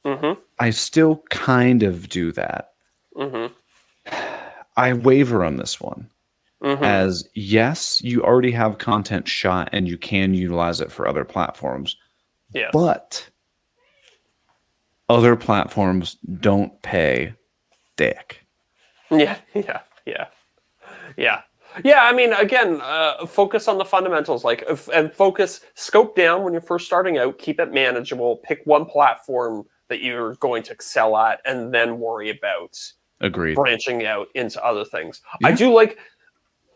Mm-hmm. I still kind of do that. Mm-hmm. I waver on this one. Mm-hmm. As yes, you already have content shot and you can utilize it for other platforms. Yes. But other platforms don't pay dick. Yeah. I mean, again, focus on the fundamentals, and scope down when you're first starting out. Keep it manageable. Pick one platform that you're going to excel at, and then worry about branching out into other things. Yeah. I do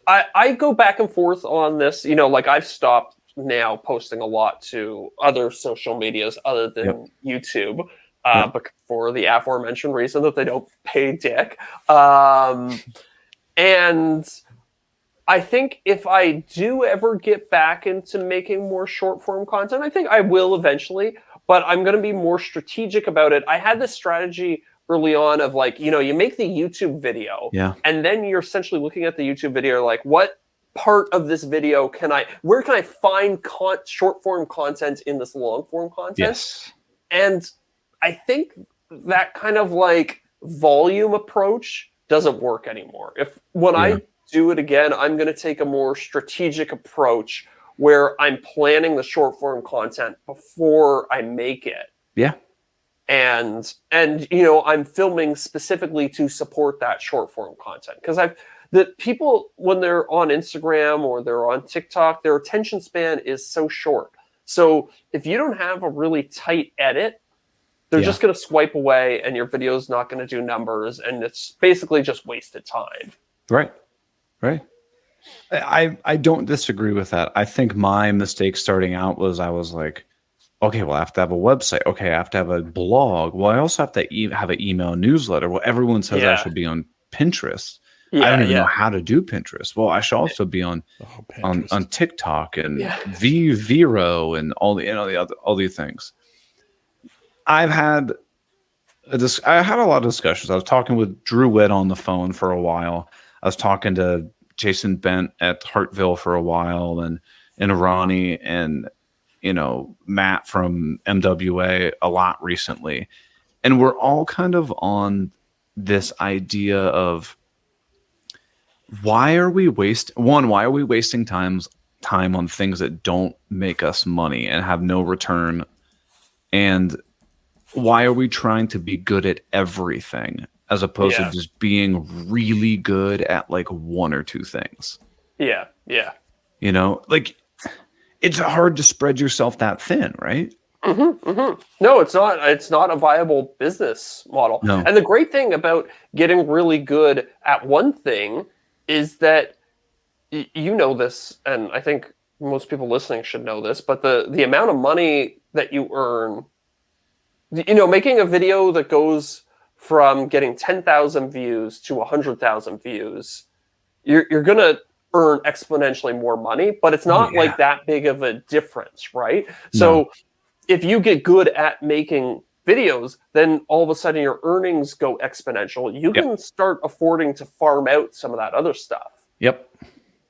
I go back and forth on this. I've stopped now posting a lot to other social medias other than YouTube. But for the aforementioned reason that they don't pay dick. And I think if I do ever get back into making more short form content, I think I will eventually, but I'm going to be more strategic about it. I had this strategy early on of you make the YouTube video and then you're essentially looking at the YouTube video, what part of this video where can I find short form content in this long form content? Yes. And I think that kind of volume approach doesn't work anymore. When I do it again, I'm going to take a more strategic approach where I'm planning the short form content before I make it. Yeah. And I'm filming specifically to support that short form content, because the people, when they're on Instagram or they're on TikTok, their attention span is so short. So if you don't have a really tight edit, they're just going to swipe away and your video is not going to do numbers, and it's basically just wasted time. Right. I don't disagree with that. I think my mistake starting out was I was like, okay, well, I have to have a website. Okay, I have to have a blog. Well, I also have to have an email newsletter. Well, everyone says I should be on Pinterest. I don't even know how to do Pinterest. Well, I should also be on TikTok and Vero and all these things. I had a lot of discussions. I was talking with Drew Witt on the phone for a while. I was talking to Jason Bent at Hartville for a while, and Ronnie and Matt from MWA a lot recently. And we're all kind of on this idea of why are we wasting time on things that don't make us money and have no return? And why are we trying to be good at everything as opposed to just being really good at one or two things? Yeah. It's hard to spread yourself that thin, right? Mm-hmm, mm-hmm. No, it's not. It's not a viable business model. No. And the great thing about getting really good at one thing is that you know this, and I think most people listening should know this, but the amount of money that you earn, making a video that goes from getting 10,000 views to 100,000 views, you're going to earn exponentially more money, but it's not that big of a difference, right? No. So if you get good at making videos, then all of a sudden your earnings go exponential. You can start affording to farm out some of that other stuff. Yep.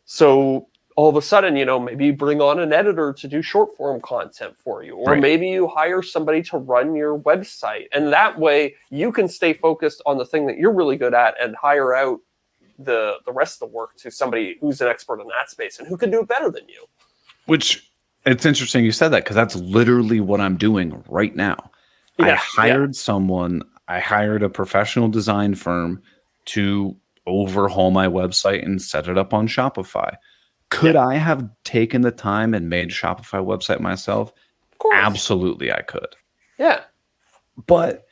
So all of a sudden, maybe you bring on an editor to do short form content for you, or maybe you hire somebody to run your website. And that way you can stay focused on the thing that you're really good at and hire out the rest of the work to somebody who's an expert in that space and who can do it better than you. Which, it's interesting you said that, because that's literally what I'm doing right now. I hired a professional design firm to overhaul my website and set it up on Shopify. Could I have taken the time and made a Shopify website myself? course. Absolutely, I could. Yeah. But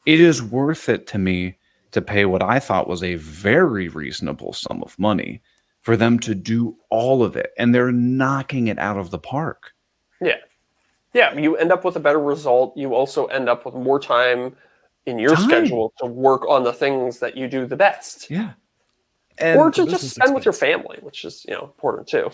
it is worth it to me to pay what I thought was a very reasonable sum of money for them to do all of it. And they're knocking it out of the park. Yeah. Yeah, you end up with a better result. You also end up with more time in your schedule to work on the things that you do the best. Yeah. And or to just spend with your family, which is, important too.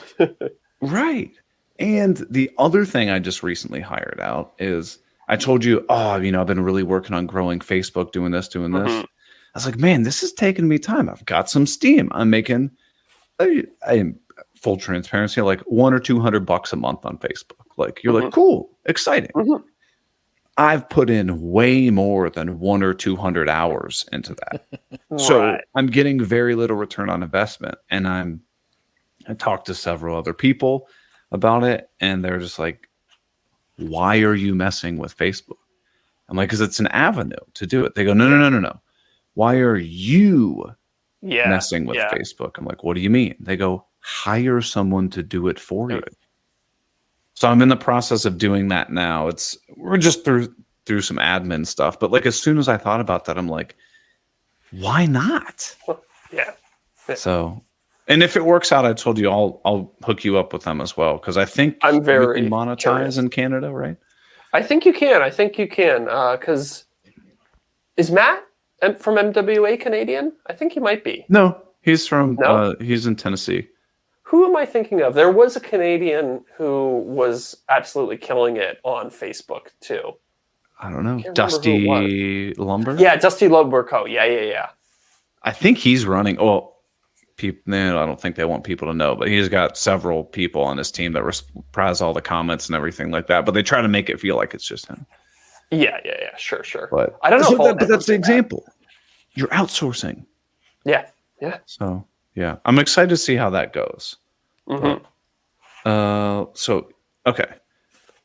Right. And the other thing I just recently hired out is I told you, I've been really working on growing Facebook, doing this. I was like, man, this is taking me time. I've got some steam. I'm making, I am full transparency, like $100 or $200 a month on Facebook. Like, you're like, cool, exciting. I've put in way more than 100 or 200 hours into that. So I'm getting very little return on investment. And I talked to several other people about it, and they're just like, why are you messing with Facebook? I'm like, because it's an avenue to do it. They go, no. Why are you messing with Facebook? I'm like, what do you mean? They go, hire someone to do it for you. So I'm in the process of doing that now. We're just through some admin stuff. But like, as soon as I thought about that, I'm like, why not? Yeah. So, and if it works out, I told you I'll hook you up with them as well, because I think I'm very monetize in Canada, right? I think you can. Because is Matt from MWA Canadian? I think he might be. No, he's from. He's in Tennessee. Who am I thinking of? There was a Canadian who was absolutely killing it on Facebook too. I don't know. Dusty Lumber? Yeah, Dusty Lumber Co. Yeah. I think he's running. Well, people. I don't think they want people to know, but he's got several people on his team that reprise all the comments and everything like that. But they try to make it feel like it's just him. Yeah. Sure. But I don't know. But that's the example. You're outsourcing. Yeah. So yeah, I'm excited to see how that goes. So okay.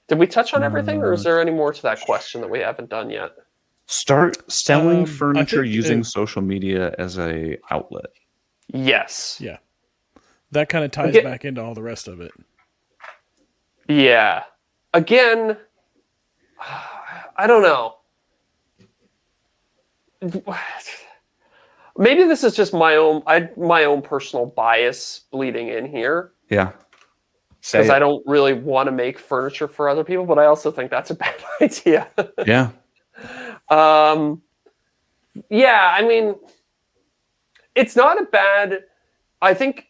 Did we touch on everything, or is there any more to that question that we haven't done yet? Start selling furniture using social media as a outlet. Yes. Yeah. That kind of ties back into all the rest of it. Yeah. Again, I don't know. Maybe this is just my own personal bias bleeding in here. Yeah. Because I don't really want to make furniture for other people, but I also think that's a bad idea. Yeah. Yeah, I mean, it's not a bad. I think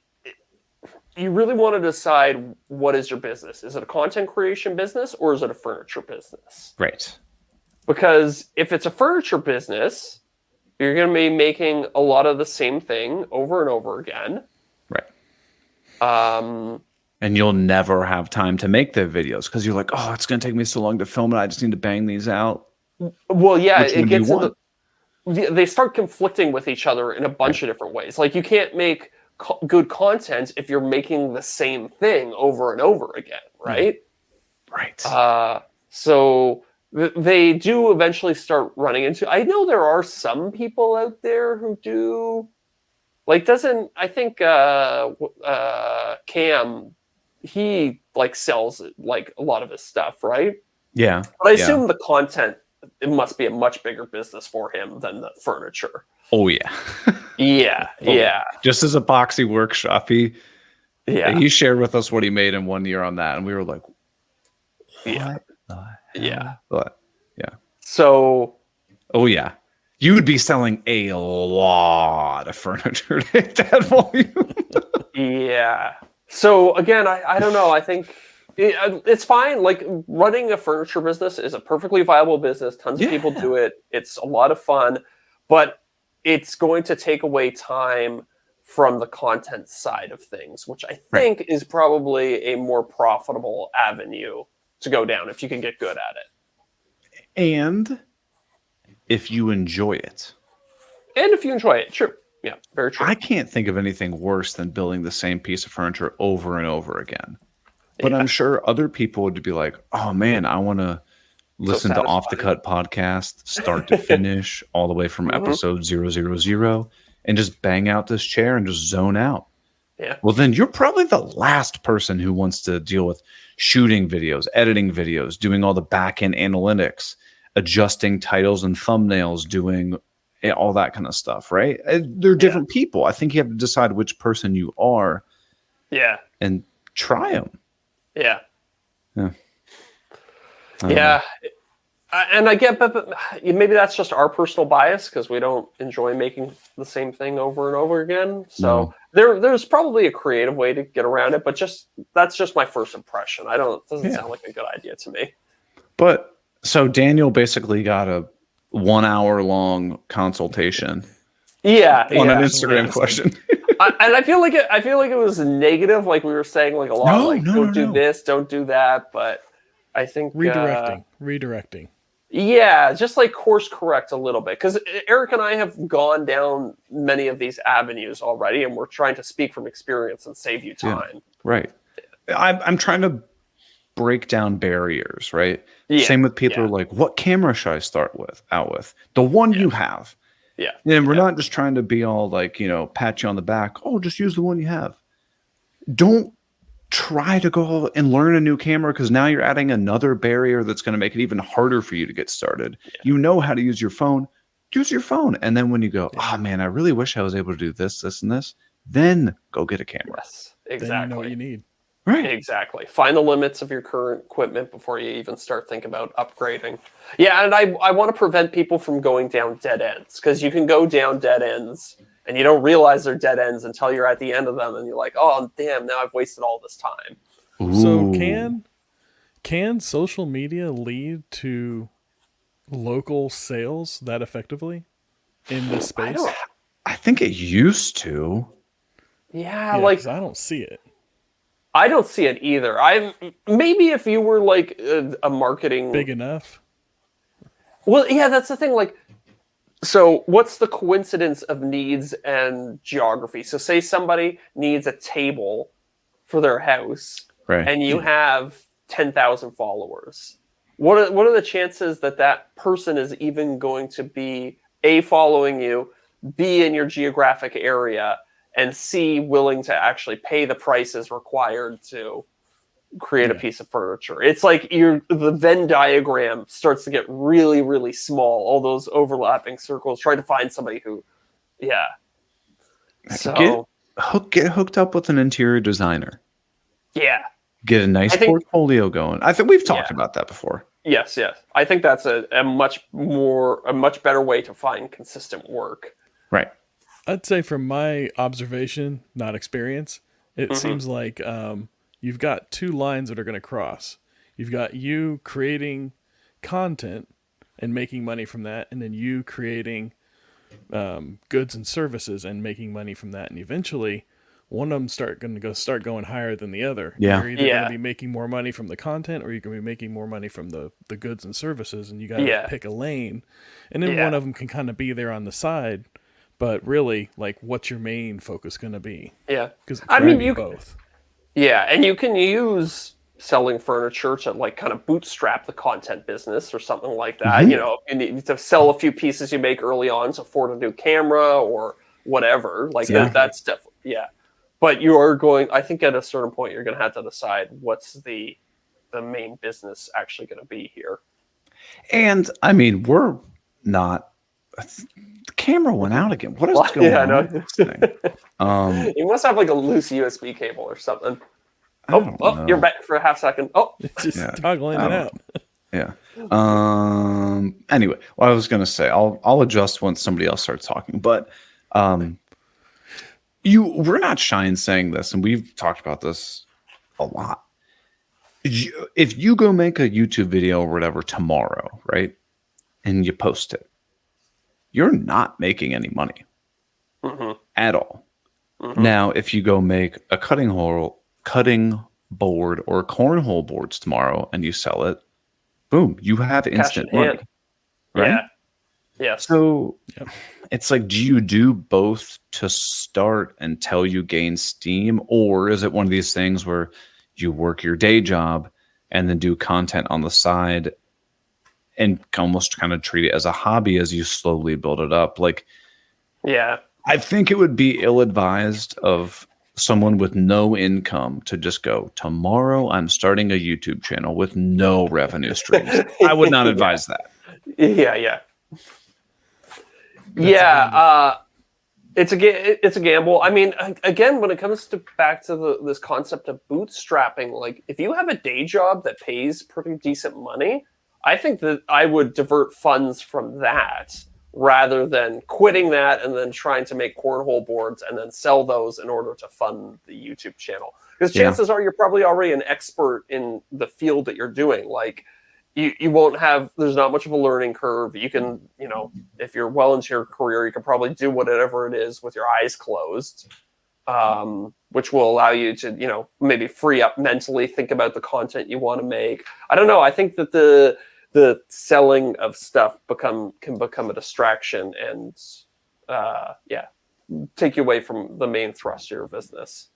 you really want to decide, what is your business? Is it a content creation business, or is it a furniture business? Right. Because if it's a furniture business, you're going to be making a lot of the same thing over and over again. Right. And you'll never have time to make the videos because you're like, oh, it's going to take me so long to film it. I just need to bang these out. Well, yeah, it gets they start conflicting with each other in a bunch of different ways. Like, you can't make good content if you're making the same thing over and over again, right? Right. So they do eventually start running into. I know there are some people out there who do. Like, I think Cam, he sells a lot of his stuff, right? Yeah. But I assume the content, it must be a much bigger business for him than the furniture. Oh yeah. Yeah. Just as a boxy workshop, he shared with us what he made in 1 year on that, and we were like, what the hell? But yeah. So. Oh yeah. You would be selling a lot of furniture to hit that volume. Yeah. So again, I don't know. I think it's fine. Like, running a furniture business is a perfectly viable business. Tons of people do it. It's a lot of fun, but it's going to take away time from the content side of things, which I think is probably a more profitable avenue to go down if you can get good at it. And if you enjoy it. True. Yeah, very true. I can't think of anything worse than building the same piece of furniture over and over again. But I'm sure other people would be like, oh man, I want to listen to Off the Cut podcast, start to finish, all the way from episode 000, and just bang out this chair and just zone out. Yeah. Well, then you're probably the last person who wants to deal with shooting videos, editing videos, doing all the back end analytics, adjusting titles and thumbnails, doing all that kind of stuff, right? They're different people. I think you have to decide which person you are. Yeah. And try them. Yeah. Yeah. Yeah. And I get, but maybe that's just our personal bias because we don't enjoy making the same thing over and over again. So there's probably a creative way to get around it, but that's just my first impression. Doesn't sound like a good idea to me. But so Daniel basically got a 1 hour long consultation. Yeah, on an Instagram question. And I feel like it was negative, like we were saying, like a lot, don't do this, don't do that. But I think redirecting. Yeah, just like course correct a little bit, because Eric and I have gone down many of these avenues already, and we're trying to speak from experience and save you time. Yeah, right. I'm trying to break down barriers, right? Yeah, Same with people who are like, what camera should I start out with? The one you have. Yeah. And we're not just trying to be all like, pat you on the back. Oh, just use the one you have. Don't try to go and learn a new camera because now you're adding another barrier that's going to make it even harder for you to get started. Yeah. You know how to use your phone. Use your phone. And then when you go, oh man, I really wish I was able to do this, this, and this, then go get a camera. Yes, exactly. Then you know what you need. Right. Exactly. Find the limits of your current equipment before you even start thinking about upgrading. Yeah, and I want to prevent people from going down dead ends, because you can go down dead ends and you don't realize they're dead ends until you're at the end of them and you're like, oh, damn, now I've wasted all this time. Ooh. So can social media lead to local sales that effectively in this space? I think it used to. Yeah, I like don't see it. I don't see it either. Maybe if you were like a marketing big enough. Well, yeah, that's the thing. Like, so what's the coincidence of needs and geography? So say somebody needs a table for their house, right, and you have 10,000 followers. What are the chances that person is even going to be A, following you, B, in your geographic area, and C, willing to actually pay the prices required to create a piece of furniture? It's like the Venn diagram starts to get really, really small. All those overlapping circles, trying to find somebody who, So get hooked up with an interior designer. Yeah. Get a nice portfolio going. I think we've talked about that before. Yes. I think that's a much better way to find consistent work. Right. I'd say from my observation, not experience, it seems like you've got two lines that are going to cross. You've got you creating content and making money from that, and then you creating goods and services and making money from that. And eventually, one of them start going higher than the other. Yeah. You're either going to be making more money from the content, or you're going to be making more money from the goods and services, and you got to pick a lane. And then one of them can kind of be there on the side. But really, like, what's your main focus going to be? Yeah. Because you both. Yeah, and you can use selling furniture to like kind of bootstrap the content business or something like that. Mm-hmm. You need to sell a few pieces you make early on to afford a new camera or whatever. Like that's definitely But you are going. I think at a certain point you're going to have to decide what's the main business actually going to be here. And I mean, we're not. The camera went out again. What is going on with this thing? You must have like a loose USB cable or something. You're back for a half second. It's just toggling it out. Yeah. Anyway, what I was going to say, I'll adjust once somebody else starts talking. But we're not shy in saying this, and we've talked about this a lot. If you go make a YouTube video or whatever tomorrow, right, and you post it, you're not making any money at all. Mm-hmm. Now, if you go make a cutting board or cornhole boards tomorrow and you sell it, boom, you have instant money. Right? Yeah. Yeah. So it's like, do you do both to start until you gain steam? Or is it one of these things where you work your day job and then do content on the side and almost kind of treat it as a hobby as you slowly build it up? Like, yeah, I think it would be ill-advised of someone with no income to just go, tomorrow I'm starting a YouTube channel with no revenue streams. I would not advise that. Yeah. It's a gamble. I mean, again, when it comes back to this concept of bootstrapping, like if you have a day job that pays pretty decent money, I think that I would divert funds from that rather than quitting that and then trying to make cornhole boards and then sell those in order to fund the YouTube channel. Because chances are you're probably already an expert in the field that you're doing. Like you won't have, there's not much of a learning curve. You can, if you're well into your career, you can probably do whatever it is with your eyes closed, which will allow you to, maybe free up mentally, think about the content you want to make. I don't know. I think that the selling of stuff can become a distraction and take you away from the main thrust of your business.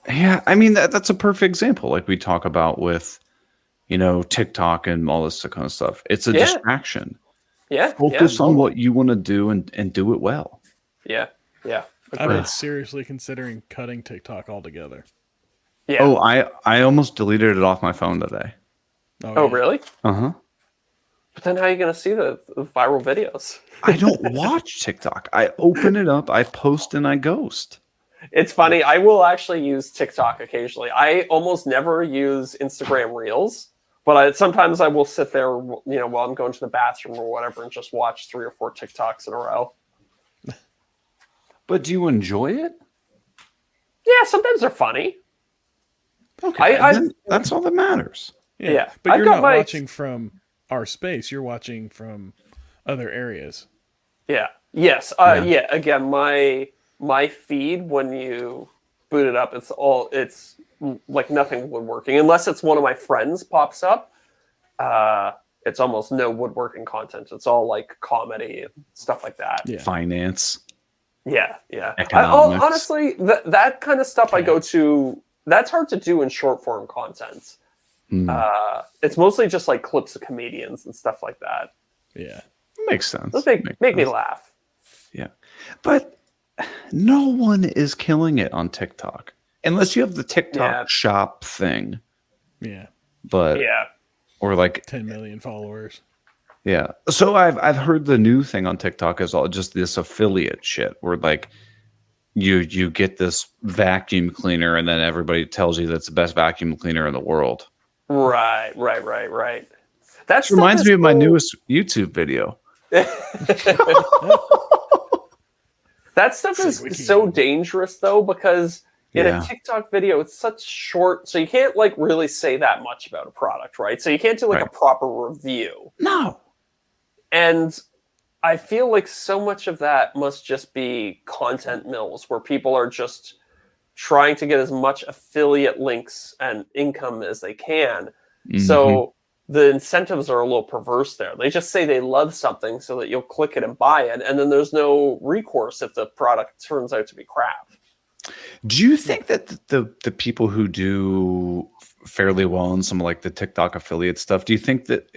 Yeah, I mean that's a perfect example, like we talk about with TikTok and all this kind of stuff. It's a distraction. Yeah, focus on what you want to do and do it well. Yeah. I've been seriously considering cutting TikTok altogether. Yeah. Oh, I almost deleted it off my phone today. Oh, really? Uh-huh. But then how are you going to see the viral videos? I don't watch TikTok. I open it up, I post, and I ghost. It's funny. I will actually use TikTok occasionally. I almost never use Instagram Reels, but sometimes I will sit there, while I'm going to the bathroom or whatever and just watch 3 or 4 TikToks in a row. But do you enjoy it? Yeah, sometimes they're funny. Okay, that's all that matters. Yeah. But you're not watching from our space. You're watching from other areas. Yeah. Yes. Yeah. Again, my feed, when you boot it up, it's like nothing woodworking, unless it's one of my friends pops up. It's almost no woodworking content. It's all like comedy and stuff like that. Yeah. Finance. Yeah. Economics. Honestly, that kind of stuff I go to. That's hard to do in short form content. It's mostly just like clips of comedians and stuff like that. Yeah, makes sense. Those make me laugh. Yeah, but no one is killing it on TikTok unless you have the TikTok shop thing. Yeah, but or like 10 million followers. Yeah, so I've heard the new thing on TikTok is all just this affiliate shit where like you get this vacuum cleaner and then everybody tells you that's the best vacuum cleaner in the world. Right. That reminds me of my newest YouTube video. That stuff is so dangerous though, because in a TikTok video, it's such short, so you can't like really say that much about a product, right? So you can't do like a proper review. No. And I feel like so much of that must just be content mills where people are just trying to get as much affiliate links and income as they can. Mm-hmm. So the incentives are a little perverse there. They just say they love something so that you'll click it and buy it. And then there's no recourse if the product turns out to be crap. Do you think that the people who do fairly well in some like the TikTok affiliate stuff, do you think that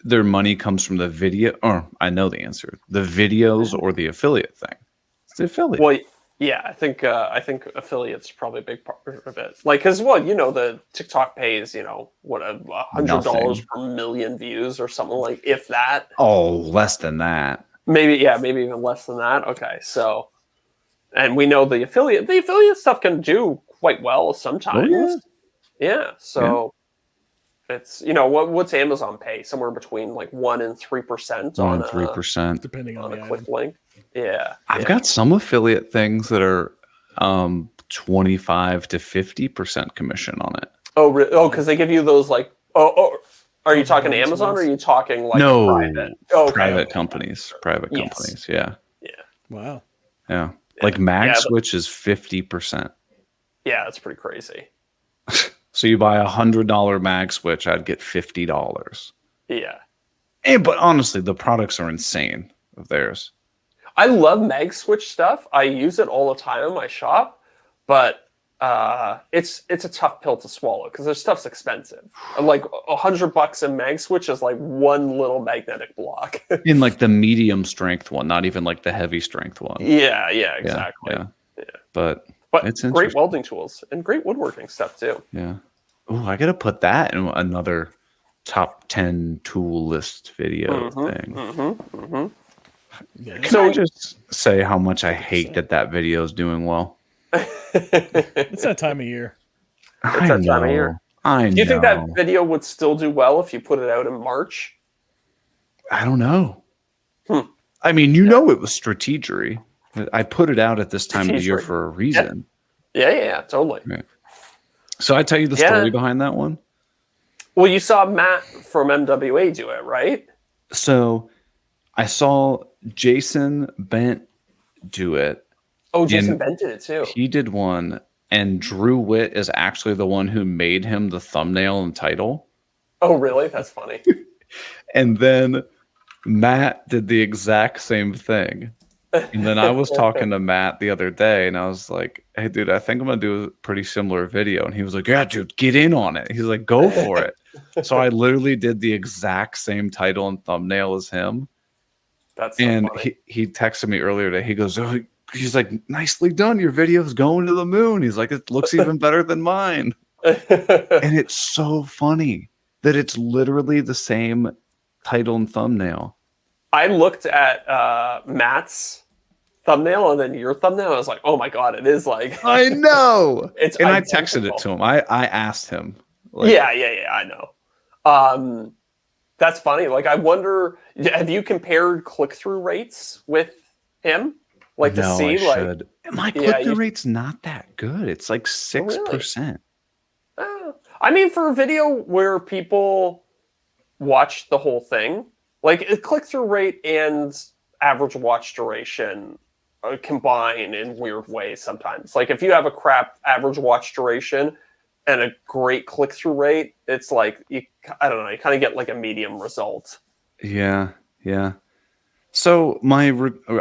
their money comes from the video? Or I know the answer, the videos or the affiliate thing? It's the affiliate. Well, yeah, I think affiliates probably a big part of it. Like, because the TikTok pays what $100 per million views or something, like, if that. Oh, less than that. Maybe even less than that. Okay, so, and we know the affiliate stuff can do quite well sometimes. Oh, yeah. So it's what's Amazon pay? Somewhere between like 1% and 3% on 3%, depending on a quick link. Yeah, I've got some affiliate things that are 25 to 50% commission on it. Oh, really? Oh, because they give you those like are you talking Amazon or are you talking like private? Oh, private companies. Private companies. Yeah. Yeah. Wow. Yeah. Like MagSwitch is 50%. Yeah, that's pretty crazy. So you buy $100 MagSwitch, I'd get $50. Yeah. But honestly, the products are insane of theirs. I love MagSwitch stuff. I use it all the time in my shop, but it's a tough pill to swallow because their stuff's expensive. Like $100 in MagSwitch is like one little magnetic block. In like the medium strength one, not even like the heavy strength one. Yeah, exactly. Yeah. But But It's great welding tools and great woodworking stuff too. Yeah. Oh, I gotta put that in another top 10 tool list video thing. Yeah. Can I just say how much I hate that video is doing well? It's that time of year. It's that time of year. I know. Do you think that video would still do well if you put it out in March? I don't know. I mean, it was strategery. I put it out at this time of the year for a reason. Yeah, totally. Right. So I tell you the story behind that one? Well, you saw Matt from MWA do it, right? So I saw Jason Bent do it. Oh, Jason Bent did it too. He did one, and Drew Witt is actually the one who made him the thumbnail and title. Oh, really? That's funny. And then Matt did the exact same thing. And then I was talking to Matt the other day, and I was like, hey, dude, I think I'm going to do a pretty similar video. And he was like, yeah, dude, get in on it. He's like, go for it. So I literally did the exact same title and thumbnail as him. That's so funny. He texted me earlier today. He goes, oh, he's like, nicely done. Your video's going to the moon. He's like, it looks even better than mine. And it's so funny that it's literally the same title and thumbnail. I looked at Matt's thumbnail and then your thumbnail. I was like, oh my God, it is like. I know. And I identical. texted it to him. I asked him. Like, yeah, I know. That's funny. Like, I wonder, have you compared click-through rates with him? Like, to see, I should. My click-through rate's not that good. It's like 6%. I mean, for a video where people watch the whole thing, like, a click-through rate and average watch duration combine in weird ways sometimes. Like, if you have a crap average watch duration and a great click-through rate, it's like, I don't know, you kind of get like a medium result. Yeah. So my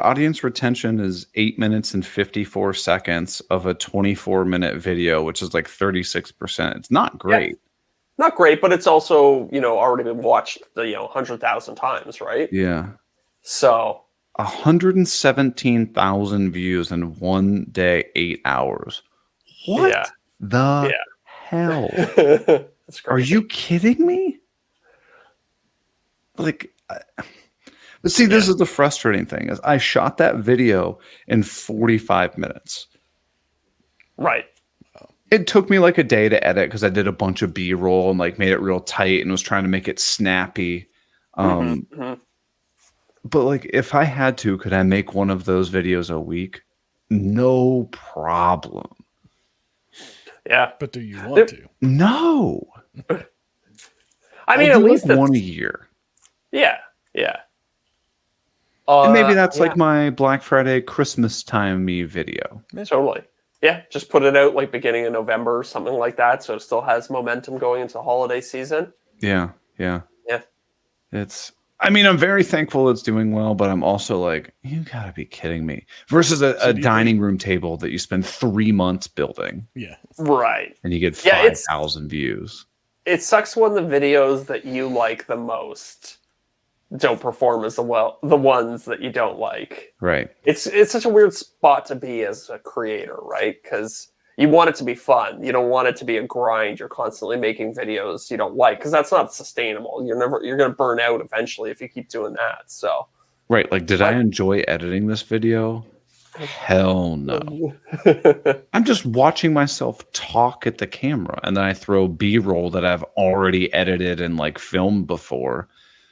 audience retention is 8 minutes and 54 seconds of a 24-minute video, which is like 36%. It's not great. Yeah. Not great, but it's also, already been watched, 100,000 times, right? Yeah. So 117,000 views in one day, 8 hours. What the hell? That's crazy. Are you kidding me? Like, but see, this is the frustrating thing: is I shot that video in 45 minutes. Right. It took me like a day to edit because I did a bunch of B-roll and like made it real tight and was trying to make it snappy. But like, if I had to, could I make one of those videos a week? No problem. Yeah. But do you want to? No. I mean, at least one a year. Yeah. And maybe that's like my Black Friday Christmas time me video. Totally. Yeah, just put it out like beginning of November or something like that, so it still has momentum going into the holiday season. Yeah. I mean, I'm very thankful it's doing well, but I'm also like, you gotta be kidding me. Versus a dining room table that you spend 3 months building. Yeah. Right. And you get 5,000 views. It sucks when the videos that you like the most don't perform as well the ones that you don't like. Right. It's such a weird spot to be as a creator, right? Because you want it to be fun. You don't want it to be a grind. You're constantly making videos you don't like because that's not sustainable. You're going to burn out eventually if you keep doing that. So. Right. Like, did I enjoy editing this video? Hell no. I'm just watching myself talk at the camera, and then I throw B-roll that I've already edited and like filmed before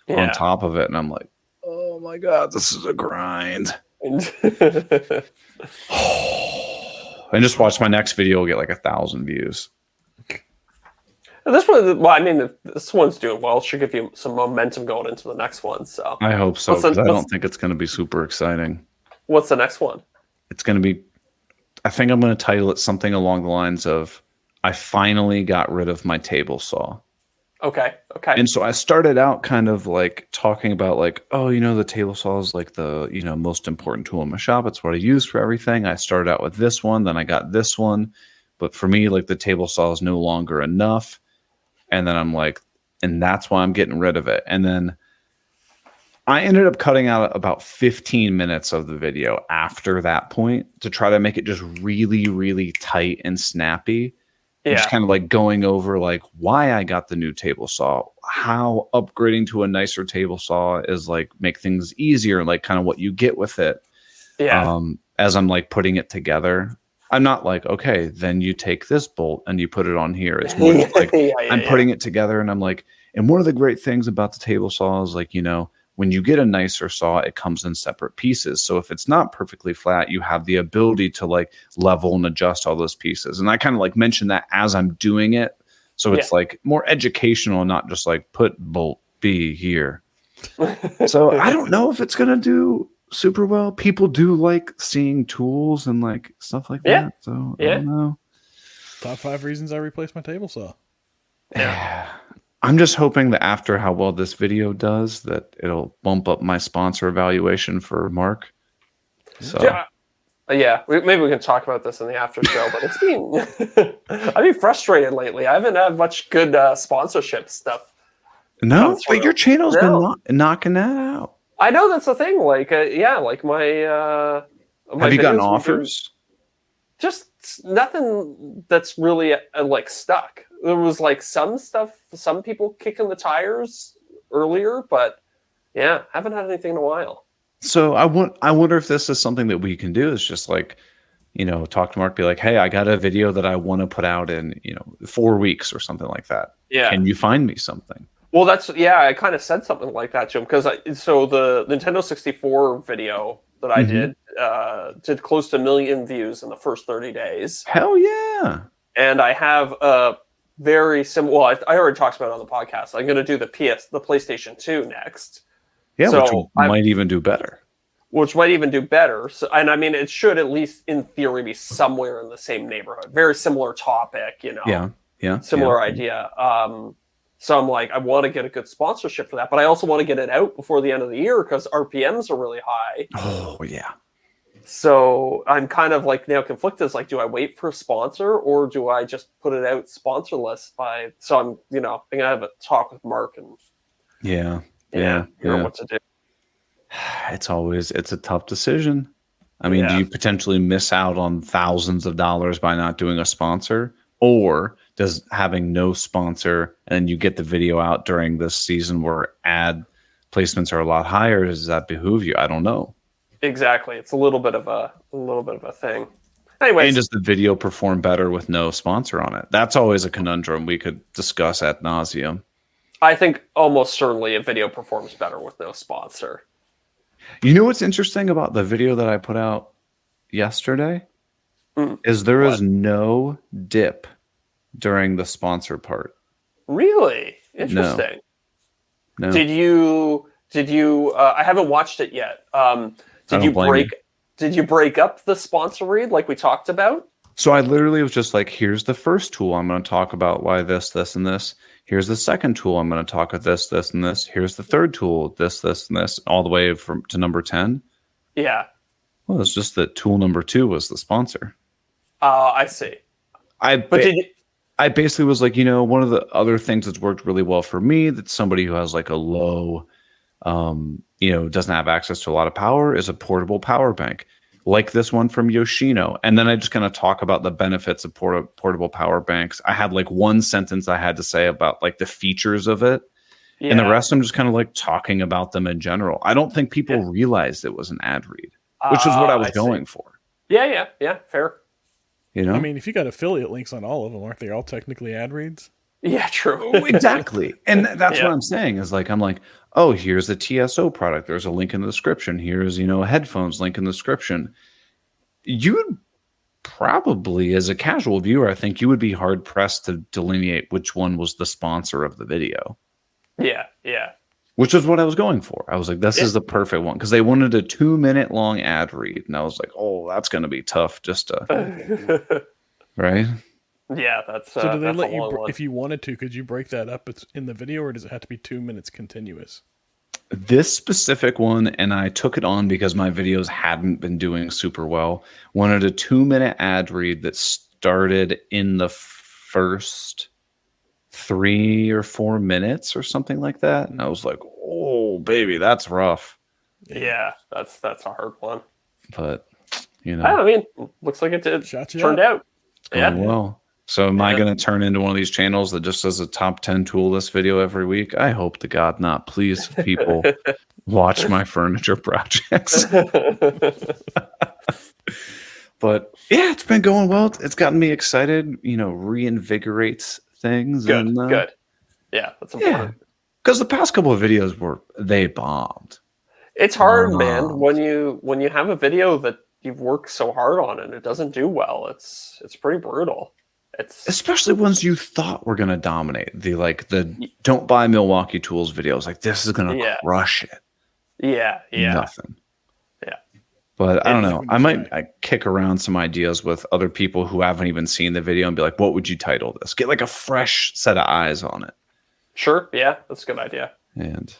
on top of it, and I'm like, oh my God, this is a grind. And just watch my next video will get like 1,000 views. This one, well, I mean, this one's doing well. It should give you some momentum going into the next one. So I hope so, because I don't think it's going to be super exciting. What's the next one? It's going to be, I think I'm going to title it something along the lines of, I finally got rid of my table saw. Okay. And so I started out kind of like talking about like, oh, the table saw is like the, most important tool in my shop. It's what I use for everything. I started out with this one, then I got this one. But for me, like the table saw is no longer enough. And then I'm like, and that's why I'm getting rid of it. And then I ended up cutting out about 15 minutes of the video after that point to try to make it just really, really tight and snappy. Yeah. Just kind of like going over like why I got the new table saw, how upgrading to a nicer table saw is like make things easier, like kind of what you get with it. Yeah. As I'm like putting it together, I'm not like, okay, then you take this bolt and you put it on here. It's more like I'm putting it together and I'm like, and one of the great things about the table saw is like, you know, when you get a nicer saw, it comes in separate pieces. So if it's not perfectly flat, you have the ability to like level and adjust all those pieces. And I kind of like mention that as I'm doing it. So it's like more educational, not just like put bolt B here. So I don't know if it's going to do super well. People do like seeing tools and like stuff like that. So I don't know. Top 5 reasons I replaced my table saw. Yeah. I'm just hoping that after how well this video does, that it'll bump up my sponsor evaluation for Mark. So maybe we can talk about this in the after show. But it's been I've been frustrated lately. I haven't had much good sponsorship stuff. No, but your channel's been knocking that out. I know that's the thing. Like, like my have you gotten offers? Just nothing that's really like stuck. There was like some stuff, some people kicking the tires earlier, but haven't had anything in a while. So I wonder if this is something that we can do. Is just like, you know, talk to Mark, be like, hey, I got a video that I want to put out in, 4 weeks or something like that. Yeah. Can you find me something? Well, I kind of said something like that, Jim, because so the Nintendo 64 video that I did close to 1 million views in the first 30 days. Hell yeah. And I have a very similar, well, I already talked about it on the podcast. I'm going to do the PlayStation 2 next. Yeah, so which might even do better. So, and I mean, it should at least in theory be somewhere in the same neighborhood. Very similar topic, Yeah. Similar idea. So I'm like, I want to get a good sponsorship for that, but I also want to get it out before the end of the year because RPMs are really high. Oh, yeah. So I'm kind of like now conflicted. It's like, do I wait for a sponsor or do I just put it out sponsorless so I'm, I'm going to have a talk with Mark and what to do. It's a tough decision. I mean, do you potentially miss out on thousands of dollars by not doing a sponsor, or does having no sponsor and you get the video out during this season where ad placements are a lot higher, does that behoove you? I don't know. Exactly. It's a little bit of a thing. Anyways, and does the video perform better with no sponsor on it? That's always a conundrum we could discuss ad nauseum. I think almost certainly a video performs better with no sponsor. You know what's interesting about the video that I put out yesterday? Is there is no dip during the sponsor part. Really? Interesting. No. Did you I haven't watched it yet. Did you break up the sponsor read like we talked about? So I literally was just like, here's the first tool. I'm going to talk about why this, and this. Here's the second tool. I'm going to talk about this, and this. Here's the third tool, this, and this, all the way to number 10. Yeah. Well, it's just that tool number 2 was the sponsor. I see. I basically was like, one of the other things that's worked really well for me, that's somebody who has like a low, doesn't have access to a lot of power, is a portable power bank. Like this one from Yoshino. And then I just kind of talk about the benefits of portable power banks. I had like one sentence I had to say about like the features of it. Yeah. And the rest I'm just kind of like talking about them in general. I don't think people realized it was an ad read, which is what I was going for. Yeah, fair. I mean, if you got affiliate links on all of them, aren't they all technically ad reads? Yeah, true. Exactly. And that's what I'm saying is like, I'm like, oh, here's the TSO product. There's a link in the description. Here's, a headphones link in the description. You would probably, as a casual viewer, I think you would be hard pressed to delineate which one was the sponsor of the video. Yeah. Which is what I was going for. I was like, this is the perfect one. Because they wanted a 2-minute long ad read. And I was like, oh, that's going to be tough just to... right? Yeah, that's so do they let you, if you wanted to, could you break that up in the video, or does it have to be 2 minutes continuous? This specific one, and I took it on because my videos hadn't been doing super well, wanted a 2-minute ad read that started in the first 3 or 4 minutes or something like that. And I was like, oh, baby, that's rough. Yeah, that's a hard one. But, I mean, looks like it turned out. It's going well. So am I going to turn into one of these channels that just does a top 10 tool list video every week? I hope to God not. Please, people, watch my furniture projects. But yeah, it's been going well. It's gotten me excited, reinvigorates things. Good. Yeah, that's important. Because the past couple of videos they bombed. It's hard, man, when you have a video that you've worked so hard on and it doesn't do well. It's pretty brutal. It's especially ones you thought were gonna dominate. The don't buy Milwaukee Tools videos. Like, this is gonna crush it. Yeah. Nothing. Yeah. But I don't know. I might kick around some ideas with other people who haven't even seen the video and be like, what would you title this? Get like a fresh set of eyes on it. Sure. Yeah, that's a good idea. And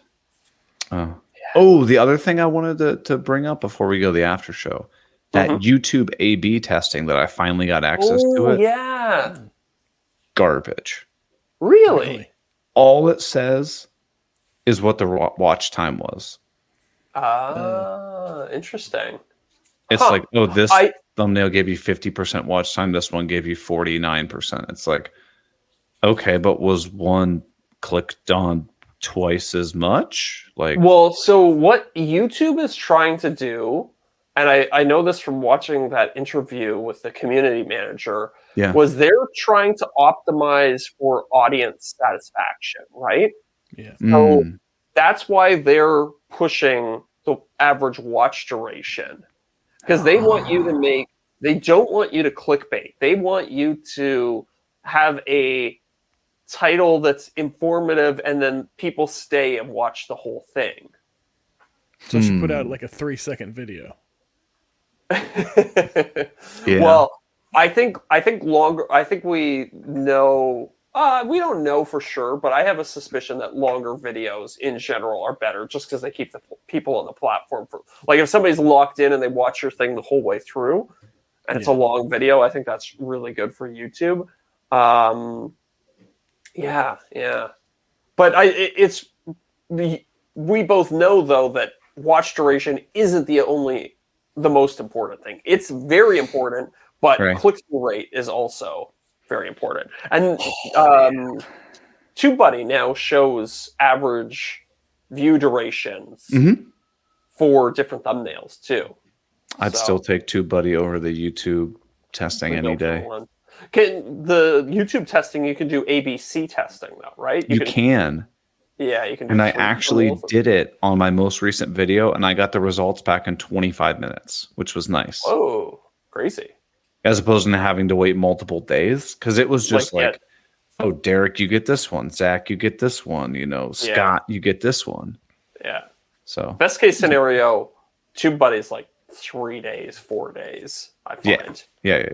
the other thing I wanted to bring up before we go to the after show, that YouTube A/B testing that I finally got access to it. Yeah. Garbage. Really? All it says is what the watch time was. Interesting. It's like, this thumbnail gave you 50% watch time. This one gave you 49%. It's like, okay, but was one clicked on twice as much? So what YouTube is trying to do, and I know this from watching that interview with the community manager, was they're trying to optimize for audience satisfaction, right? Yeah. So that's why they're pushing the average watch duration, because they want you to they don't want you to clickbait. They want you to have a title that's informative, and then people stay and watch the whole thing. So she put out like a 3-second video. Well, I think longer. I think we know. We don't know for sure, but I have a suspicion that longer videos in general are better, just because they keep the people on the platform for. Like, if somebody's locked in and they watch your thing the whole way through, and it's a long video, I think that's really good for YouTube. Yeah. But we both know, though, that watch duration isn't the most important thing. It's very important, but click-through rate is also very important. And TubeBuddy now shows average view durations for different thumbnails too. I'd still take TubeBuddy over the YouTube testing any day. The YouTube testing, you can do ABC testing though, right? You can. Yeah, you can. And I actually did it on my most recent video, and I got the results back in 25 minutes, which was nice. Oh, crazy. As opposed to having to wait multiple days, because it was just oh, Deric, you get this one. Zach, you get this one. Scott, you get this one. Yeah. So best case scenario, TubeBuddy's like 3 days, 4 days, I find. Yeah.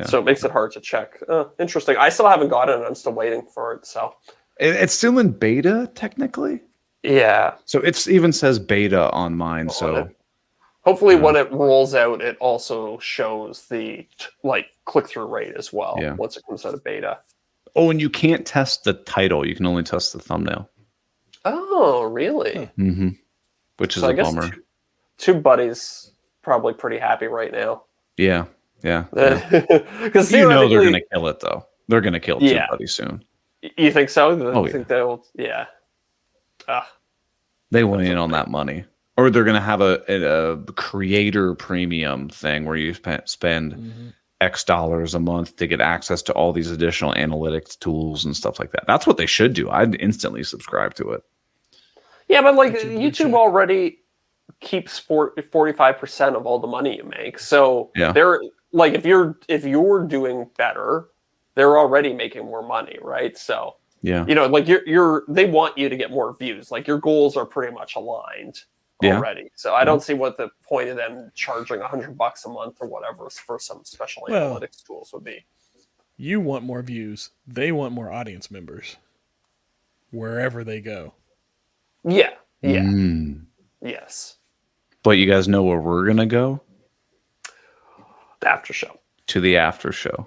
So it makes it hard to check. Interesting. I still haven't got it, and I'm still waiting for it. So it's still in beta, technically. Yeah. So it even says beta on mine. So hopefully, when it rolls out, it also shows the click-through rate as well. Yeah. Once it comes out of beta. Oh, and you can't test the title. You can only test the thumbnail. Oh, really? Mm-hmm. Which is a bummer. TubeBuddy's probably pretty happy right now. Yeah. Because they're going to kill it, though. They're going to kill TubeBuddy soon. You think so? Think they'll? Yeah. They went in on that money. Or they're going to have a creator premium thing where you spend X dollars a month to get access to all these additional analytics tools and stuff like that. That's what they should do. I'd instantly subscribe to it. Yeah, but YouTube already keeps 45% of all the money you make. So they're if you're doing better, they're already making more money, right? So they want you to get more views. Like, your goals are pretty much aligned already. So I don't see what the point of them charging $100 a month or whatever for some special analytics tools would be. You want more views. They want more audience members wherever they go. Yeah. Yes. But you guys know where we're going to go? The after show. To the after show.